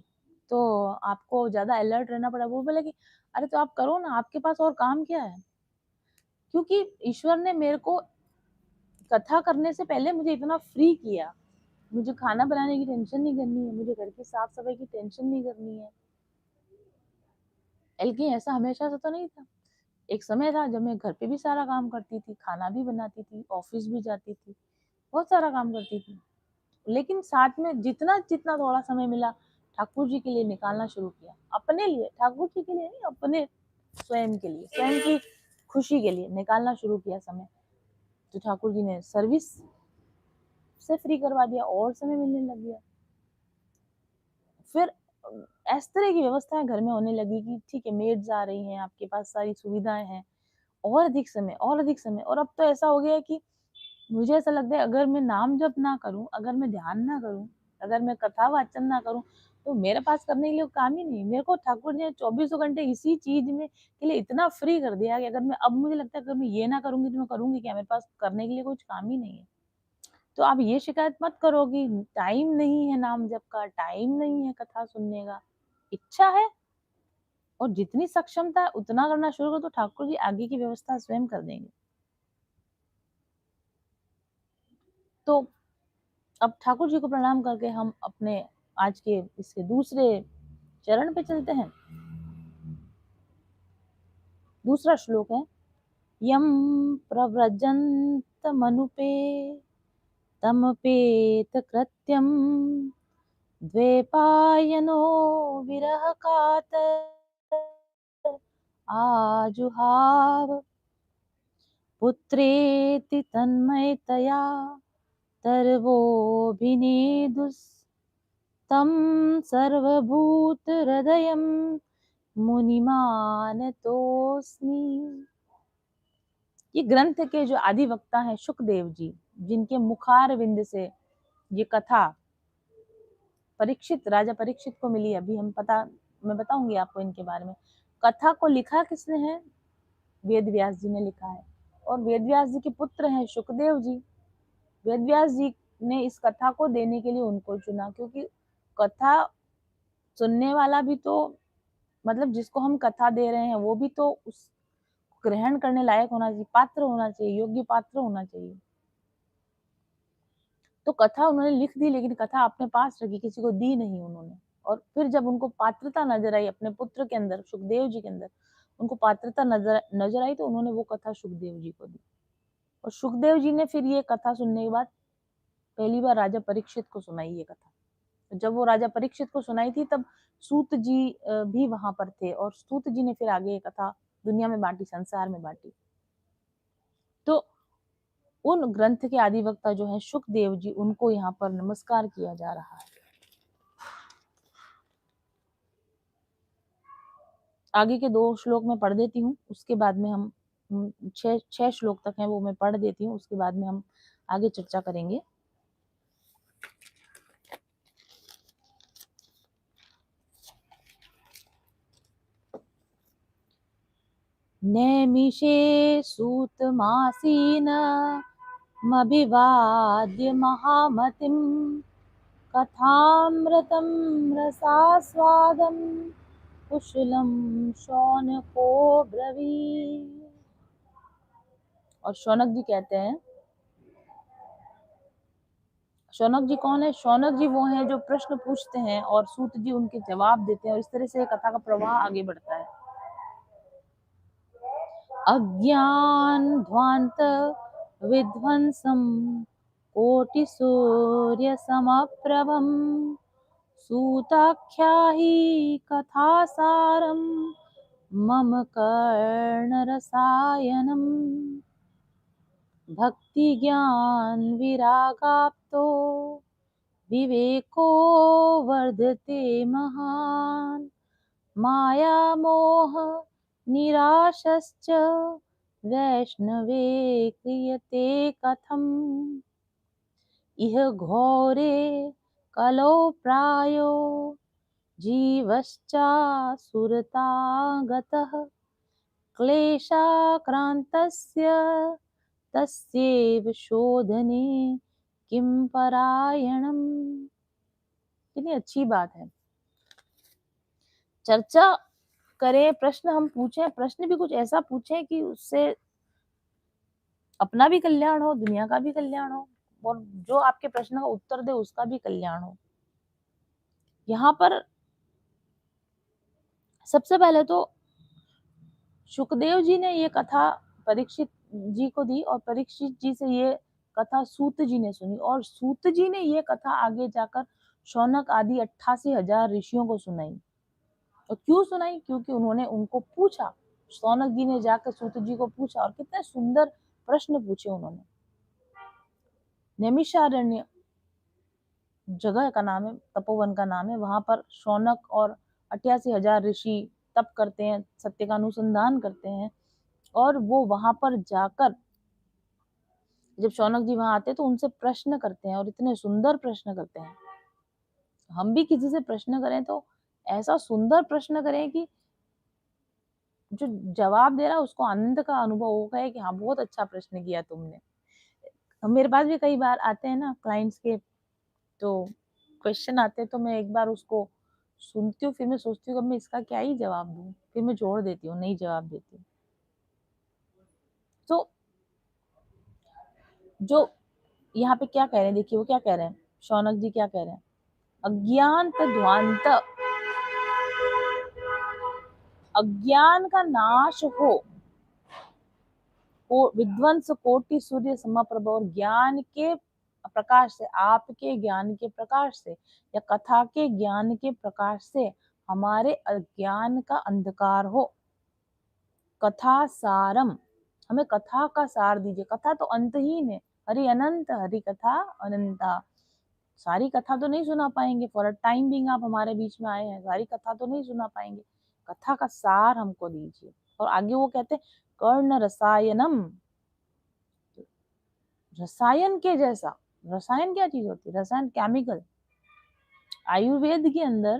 तो आपको ज़्यादा अलर्ट रहना पड़ा। वो बोले कि अरे तो आप करो ना, आपके पास और काम क्या है? क्योंकि ईश्वर ने मेरे को कथा करने से पहले मुझे इतना फ्री किया। मुझे खाना बनाने की टेंशन नहीं करनी है, मुझे घर की साफ-सफाई की टेंशन नहीं करनी है। बल्कि ऐसा हमेशा से तो नहीं था। एक समय था जब मैं घर पे भी सारा काम करती थी, खाना भी बनाती थी, ऑफ़िस भी जाती थी, बहुत सारा काम करती थी। लेकिन साथ में जितना-जितना थोड़ा समय मिला, ठाकुर जी के लिए निकालना शुरू किया। अपने लिए, ठाकुर जी के लिए नहीं, अपने स्वयं के लिए, स्वयं की खुशी के लिए निकालना शुरू किया समय। तो ठाकुर जी ने सर्विस से फ्री करवा दिया और समय मिलने लग गया। फिर इस तरह की व्यवस्थाएँ घर में होने लगी कि ठीक है, मेड्स आ रही हैं, आपके पास सारी सुविधाएँ हैं, और अधिक समय और अधिक समय, और अब तो ऐसा हो गया है कि मुझे ऐसा लगता है अगर मैं नाम जप ना करूं, अगर मैं ध्यान ना करूं, अगर मैं कथा वाचन ना करूं, तो मेरे पास करने के लिए काम ही नहीं। मेरे को ठाकुर जी ने चौबीसों घंटे इसी चीज में के लिए इतना फ्री कर दिया कि अगर मैं अब मुझे लगता है अगर मैं ये ना करूंगी तो मैं करूंगी क्या, मेरे पास करने के लिए कुछ काम ही नहीं है। तो आप ये शिकायत मत करो कि टाइम नहीं है नाम जप का, टाइम नहीं है कथा सुनने का। इच्छा है और जितनी सक्षमता है उतना करना शुरू करो तो ठाकुर जी आगे की व्यवस्था स्वयं कर देंगे। तो अब ठाकुर जी को प्रणाम करके हम अपने आज के इसके दूसरे चरण पे चलते हैं। दूसरा श्लोक है, यम प्रव्रजंत मनुपे तमपेत कृत्यम द्वैपायनो विरह कातर आजुहाव पुत्रेति तन्मयतया सर्वोऽभिनेदुस्तं सर्वभूतहृदयं मुनिमानतोऽस्मि। ये ग्रंथ के जो आदिवक्ता हैं शुकदेव जी, जिनके मुखारविंद से ये कथा परीक्षित राजा परीक्षित को मिली, अभी मैं बताऊंगी आपको इनके बारे में। कथा को लिखा किसने है? वेद व्यास जी ने लिखा है, और वेद व्यास जी के पुत्र हैं शुकदेव जी। वेद व्यास जी ने इस कथा को देने के लिए उनको चुना, क्योंकि कथा सुनने वाला भी तो, मतलब जिसको हम कथा दे रहे हैं वो भी तो उस ग्रहण करने लायक होना चाहिए, पात्र होना चाहिए, योग्य पात्र होना चाहिए। तो कथा उन्होंने लिख दी, लेकिन कथा अपने पास रखी, किसी को दी नहीं उन्होंने। और फिर जब उनको पात्रता नजर आई अपने पुत्र के अंदर, सुखदेव जी के अंदर उनको पात्रता नजर नजर आई, तो उन्होंने वो कथा सुखदेव जी को दी। और सुखदेव जी ने फिर ये कथा सुनने के बाद पहली बार राजा परीक्षित को सुनाई ये कथा। जब वो राजा परीक्षित को सुनाई थी तब सूत जी भी वहां पर थे, और सूत जी ने फिर आगे ये कथा दुनिया में बांटी, संसार में बांटी। तो उन ग्रंथ के आदिवक्ता जो है शुकदेव जी, उनको यहाँ पर नमस्कार किया जा रहा है। आगे के 2 श्लोक मैं पढ़ देती हूँ, उसके बाद में हम 6 श्लोक तक हैं वो मैं पढ़ देती हूँ, उसके बाद में हम आगे चर्चा करेंगे। नैमिषे सूतमासीन मभिवाद्य महामतिं कथामृतं रसास्वादं कुशलं शौनको ब्रवीत्। और शौनक जी कहते हैं, शौनक जी कौन है? शौनक जी वो हैं जो प्रश्न पूछते हैं और सूत जी उनके जवाब देते हैं, और इस तरह से कथा का प्रवाह आगे बढ़ता है। अज्ञान ध्वांत विध्वंसम कोटि सूर्य समप्रभम सूताख्याहि कथा सारम मम कर्ण रसायनम भक्ति ज्ञान विरागाप्तो विवेको वर्धते महान् माया मोह निराशश्च वैष्णवे क्रियते कथम् इह घोरे कलौ प्रायो जीवश्चासुरतागतः क्लेशाक्रान्तस्य तस्यैव शोधने किम परायणम। कितनी अच्छी बात है। चर्चा करें, प्रश्न हम पूछें, प्रश्न भी कुछ ऐसा पूछें कि उससे अपना भी कल्याण हो, दुनिया का भी कल्याण हो, और जो आपके प्रश्न का उत्तर दे उसका भी कल्याण हो। यहाँ पर सबसे पहले तो सुखदेव जी ने ये कथा परीक्षित जी को दी, और परीक्षित जी से ये कथा सूत जी ने सुनी, और सूत जी ने ये कथा आगे जाकर शौनक आदि 88,000 ऋषियों को सुनाई। और क्यों सुनाई? क्योंकि उन्होंने उनको पूछा, शौनक जी ने जाकर सूत जी को पूछा, और कितने सुंदर प्रश्न पूछे उन्होंने। नैमिषारण्य जगह का नाम है, तपोवन का नाम है, वहां पर शौनक और 88,000 ऋषि तप करते हैं, सत्य का अनुसंधान करते हैं, और वो वहां पर जाकर जब शौनक जी वहां आते हैं तो उनसे प्रश्न करते हैं और इतने सुंदर प्रश्न करते हैं। हम भी किसी से प्रश्न करें तो ऐसा सुंदर प्रश्न करें कि जो जवाब दे रहा है उसको आनंद का अनुभव होगा है कि हाँ बहुत अच्छा प्रश्न किया तुमने। मेरे पास भी कई बार आते हैं ना क्लाइंट्स के, तो क्वेश्चन आते हैं तो मैं एक बार उसको सुनती हूँ, फिर मैं सोचती हूँ कि मैं इसका क्या ही जवाब दूँ, फिर मैं छोड़ देती हूँ, नहीं जवाब देती हूँ। तो जो यहाँ पे क्या कह रहे हैं, देखिए वो क्या कह रहे हैं, शौनक जी क्या कह रहे हैं, अज्ञात ध्वांत, अज्ञान का नाश हो, विध्वंस कोटि सूर्य समप्रभ, और ज्ञान के प्रकाश से, आपके ज्ञान के प्रकाश से या कथा के ज्ञान के प्रकाश से हमारे अज्ञान का अंधकार हो। कथा सारम, हमें कथा का सार दीजिए। कथा तो अंतहीन है, हरि अनंत, हरि कथा अनंता। सारी कथा तो नहीं सुना पाएंगे, फॉर अ टाइम बिंग आप हमारे बीच में आए हैं, सारी कथा तो नहीं सुना पाएंगे, कथा का सार हमको दीजिए। और आगे वो कहते हैं कर्ण रसायनम, रसायन के जैसा। रसायन क्या चीज होती है, रसायन केमिकल। आयुर्वेद के अंदर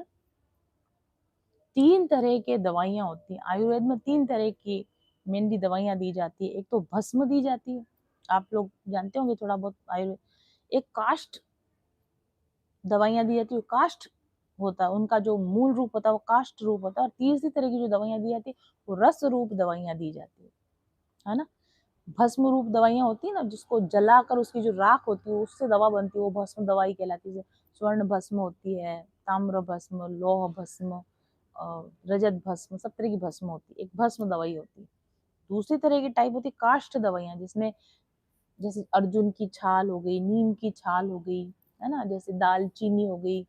3 तरह के दवाइयां होती हैं। आयुर्वेद में 3 तरह की मेनली दवाइयां दी जाती है। एक तो भस्म दी जाती है, आप लोग जानते होंगे थोड़ा बहुत आयुर्वेद। एक काष्ठ दवाइयां दी जाती है, काष्ठ होता है उनका जो मूल रूप होता है वो काष्ठ रूप होता है। और तीसरी तरह की जो दवाइयां दी जाती है वो रस रूप दवाइयां दी जाती है ना। भस्म रूप दवाइयां होती है ना, जिसको जलाकर उसकी जो राख होती है उससे दवा बनती है, वो भस्म दवाई कहलाती है। स्वर्ण भस्म होती है, ताम्र भस्म, लौह भस्म, रजत भस्म, सब तरह की भस्म होती है, एक भस्म दवाई होती है। दूसरी तरह की टाइप होती है काष्ठ दवाइयां, जिसमें जैसे अर्जुन की छाल हो गई, नीम की छाल हो गई, है ना, जैसे दालचीनी हो गई,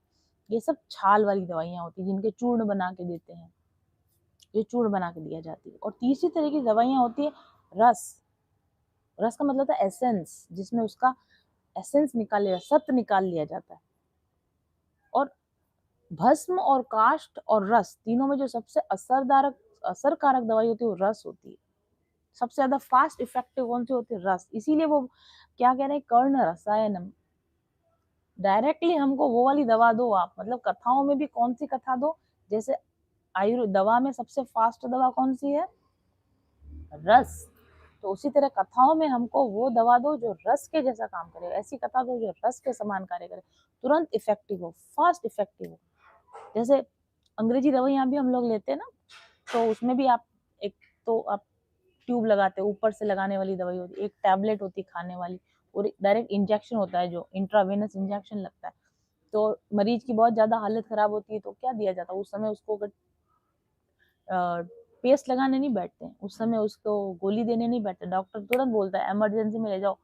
ये सब छाल वाली दवाइयां होती है जिनके चूर्ण बना के देते हैं, ये चूर्ण बना के दिया जाती है। और तीसरी तरह की दवाइयां होती है रस। रस का मतलब था एसेंस, जिसमें उसका एसेंस निकाल लिया, सत्व निकाल लिया जाता है। और भस्म और काष्ठ और रस तीनों में जो सबसे असरकारक दवाई होती है वो रस होती है। सबसे ज्यादा फास्ट इफेक्टिव कौन सी होती है, रस। इसीलिए वो क्या कह रहे हैं, कर्ण रसायनम, डायरेक्टली हमको वो वाली दवा दो आप। मतलब कथाओं में भी कौन सी कथा दो, जैसे आयुर्वेद दवा में सबसे फास्ट दवा कौन सी है, रस। तो उसी तरह कथाओं में हमको वो दवा दो जो रस के जैसा काम करे, ऐसी कथा दो जो रस के समान कार्य करे, तुरंत इफेक्टिव हो, फास्ट इफेक्टिव हो। जैसे अंग्रेजी दवाइयां भी हम लोग लेते हैं ना, तो उसमें भी आप एक तो आप ट्यूब लगाते हो, ऊपर से लगाने वाली दवाई होती है, एक टैबलेट होती है खाने वाली, और डायरेक्ट इंजेक्शन होता है जो इंट्रावेनस इंजेक्शन लगता है। तो मरीज की बहुत ज्यादा हालत खराब होती है तो क्या दिया जाता है उस समय, उसको अगर पेस्ट लगाने नहीं बैठते हैं उस समय, उसको गोली देने नहीं बैठते, डॉक्टर तुरंत बोलता है इमरजेंसी में ले जाओ,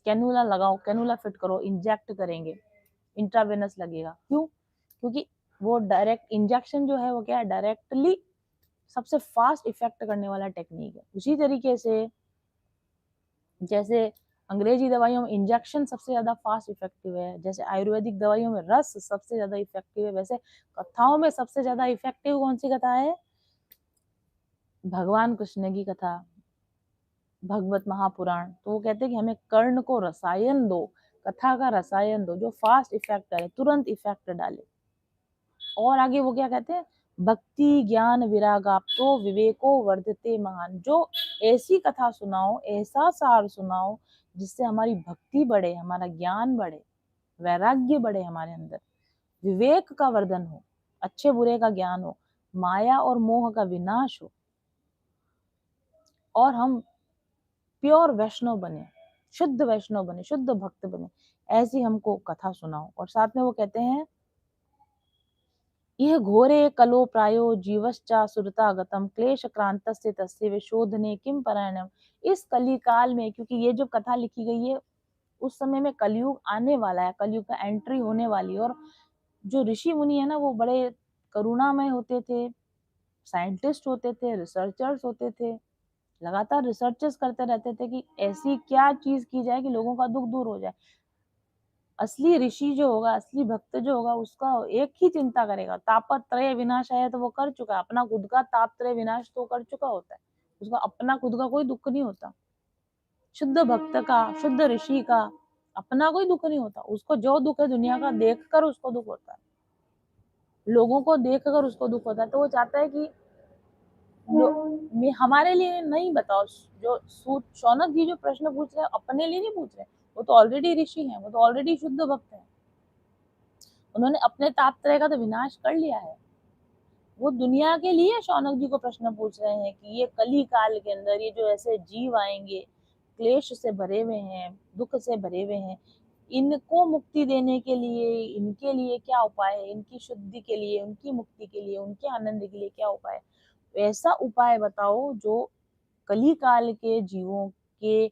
कैनुला लगाओ, कैनुला फिट करो, इंजेक्ट करेंगे, इंट्रावेनस लगेगा। क्यों? क्योंकि वो डायरेक्ट इंजेक्शन जो है वो क्या है, डायरेक्टली सबसे फास्ट इफेक्ट करने वाला टेक्निक है। उसी तरीके से जैसे अंग्रेजी दवाइयों में इंजेक्शन सबसे ज्यादा फास्ट इफेक्टिव है, जैसे आयुर्वेदिक दवाइयों में रस सबसे ज्यादा इफेक्टिव है, वैसे कथाओं में सबसे ज्यादा इफेक्टिव कौन सी कथा है, भगवान कृष्ण की कथा, भगवत महापुराण। तो वो कहते हैं कि हमें कर्ण को रसायन दो, कथा का रसायन दो जो फास्ट इफेक्ट करे, तुरंत इफेक्ट डाले। और आगे वो क्या कहते हैं, भक्ति ज्ञान विरागाप्तो विवेको वर्धते महान, जो ऐसी कथा सुनाओ, ऐसा सार सुनाओ जिससे हमारी भक्ति बढ़े, हमारा ज्ञान बढ़े, वैराग्य बढ़े हमारे अंदर, विवेक का वर्धन हो, अच्छे बुरे का ज्ञान हो, माया और मोह का विनाश हो, और हम प्योर वैष्णव बने, शुद्ध वैष्णव बने, शुद्ध भक्त बने, ऐसी हमको कथा सुनाओ। और साथ में वो कहते हैं यह घोरे कलो प्रायो जीवश्चा सुरता गतम क्लेश क्रांतस्य तस्य विशोधने किम परायणम। इस कली काल में, क्योंकि ये जो कथा लिखी गई है उस समय में कलयुग आने वाला है, कलयुग का एंट्री होने वाली है। और जो ऋषि मुनि है ना वो बड़े करुणामय होते थे, साइंटिस्ट होते थे, रिसर्चर्स होते थे, लगातार रिसर्चेस करते रहते थे कि ऐसी क्या चीज की जाए कि लोगों का दुख दूर हो जाए। असली ऋषि जो होगा, असली भक्त जो होगा, उसका एक ही चिंता करेगा, तापत्रय विनाश है तो वो कर चुका है, अपना खुद का तापत्रय विनाश तो कर चुका होता है, उसका अपना खुद का कोई दुख नहीं होता। शुद्ध भक्त का, शुद्ध ऋषि का अपना कोई दुःख नहीं होता। उसको जो दुःख है दुनिया का देखकर उसको दुःख होता है। लोगों को देखकर उसको दुःख होता है। तो वो चाहता है कि हमारे लिए नहीं बताओ, जो शौनक जी जो प्रश्न पूछ रहे हैं अपने लिए नहीं पूछ रहे। वो तो ऑलरेडी ऋषि हैं, वो तो ऑलरेडी शुद्ध भक्त हैं। उन्होंने अपने तापत्रय का तो विनाश कर लिया है। वो दुनिया के लिए शौनक जी को प्रश्न पूछ रहे हैं कि ये कली काल के अंदर ये जो ऐसे जीव आएंगे, क्लेश से भरे हुए हैं, दुख से भरे हुए हैं, इनको मुक्ति देने के लिए इनके लिए क्या उपाय है, इनकी शुद्धि के लिए, उनकी मुक्ति के लिए, उनके आनंद के लिए क्या उपाय है। ऐसा उपाय बताओ जो कली काल के जीवों के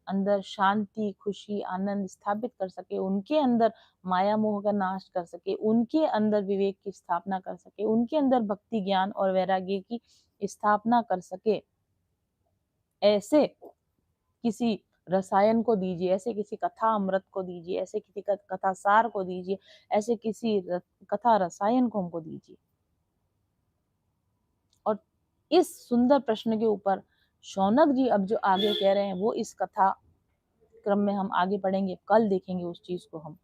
अंदर शांति, खुशी, आनंद स्थापित कर सके, उनके अंदर माया मोह का नाश कर सके, उनके अंदर विवेक की स्थापना कर सके, उनके अंदर भक्ति, ज्ञान और वैराग्य की स्थापना कर सके। ऐसे किसी रसायन को दीजिए, ऐसे किसी कथा अमृत को दीजिए, ऐसे किसी कथा सार को दीजिए, ऐसे किसी कथा रसायन को हमको दीजिए। और इस सुंदर प्रश्न के ऊपर शौनक जी अब जो आगे कह रहे हैं वो इस कथा क्रम में हम आगे पढ़ेंगे, कल देखेंगे उस चीज को हम।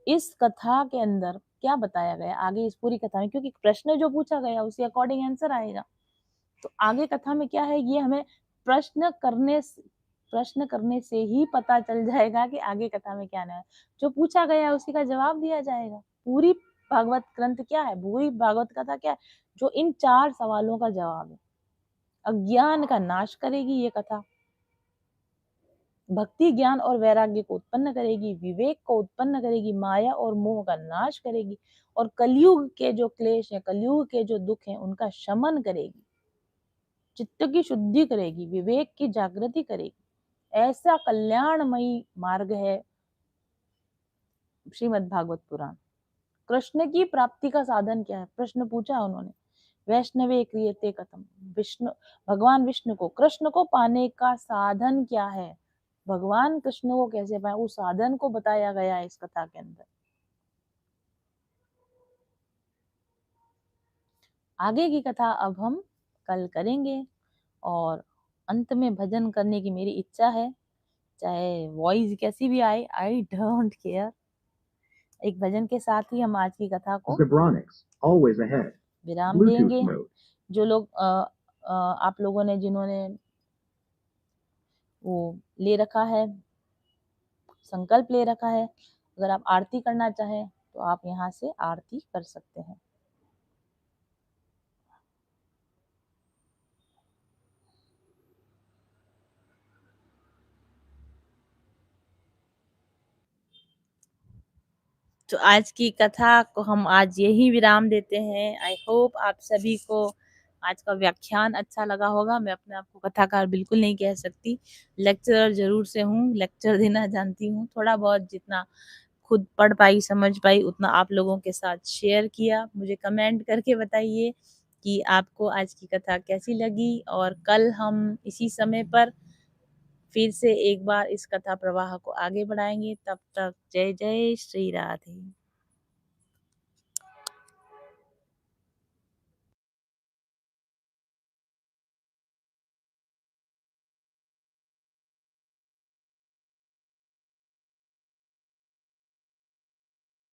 इस कथा के अंदर क्या बताया गया आगे इस पूरी कथा में, क्योंकि प्रश्न जो पूछा गया उसी अकॉर्डिंग आंसर आएगा। तो आगे कथा में क्या है ये हमें प्रश्न करने से ही पता चल जाएगा कि आगे कथा में क्या है। जो पूछा गया है उसी का जवाब दिया जाएगा। पूरी भागवत ग्रंथ क्या है, पूरी भागवत कथा क्या है, जो इन 4 सवालों का जवाब है। अज्ञान का नाश करेगी ये कथा, भक्ति, ज्ञान और वैराग्य को उत्पन्न करेगी, विवेक को उत्पन्न करेगी, माया और मोह का नाश करेगी, और कलयुग के जो क्लेश है, कलयुग के जो दुख है उनका शमन करेगी, चित्त की शुद्धि करेगी, विवेक की जागृति करेगी। ऐसा कल्याणमयी मार्ग है श्रीमद् भागवत पुराण। कृष्ण की प्राप्ति का साधन क्या है, प्रश्न पूछा उन्होंने। वैष्णवे क्रियते कथम, विष्णु, भगवान विष्णु को, कृष्ण को पाने का साधन क्या है, भगवान कृष्ण को कैसे पाए, उस साधन को बताया गया है इस कथा के अंदर। आगे की कथा अब हम कल करेंगे। और अंत में भजन करने की मेरी इच्छा है, चाहे वॉइस कैसी भी आए, आई डोंट केयर। एक भजन के साथ ही हम आज की कथा को विराम देंगे। जो लोग आप लोगों ने जिन्होंने वो ले रखा है, संकल्प ले रखा है, अगर आप आरती करना चाहें तो आप यहाँ से आरती कर सकते हैं। तो आज की कथा को हम आज यही विराम देते हैं। आई होप आप सभी को आज का व्याख्यान अच्छा लगा होगा। मैं अपने आप को कथाकार बिल्कुल नहीं कह सकती, लेक्चरर जरूर से हूँ, लेक्चर देना जानती हूँ। थोड़ा बहुत जितना खुद पढ़ पाई, समझ पाई, उतना आप लोगों के साथ शेयर किया। मुझे कमेंट करके बताइए कि आपको आज की कथा कैसी लगी, और कल हम इसी समय पर फिर से एक बार इस कथा प्रवाह को आगे बढ़ाएंगे। तब तक जय जय श्री राधे।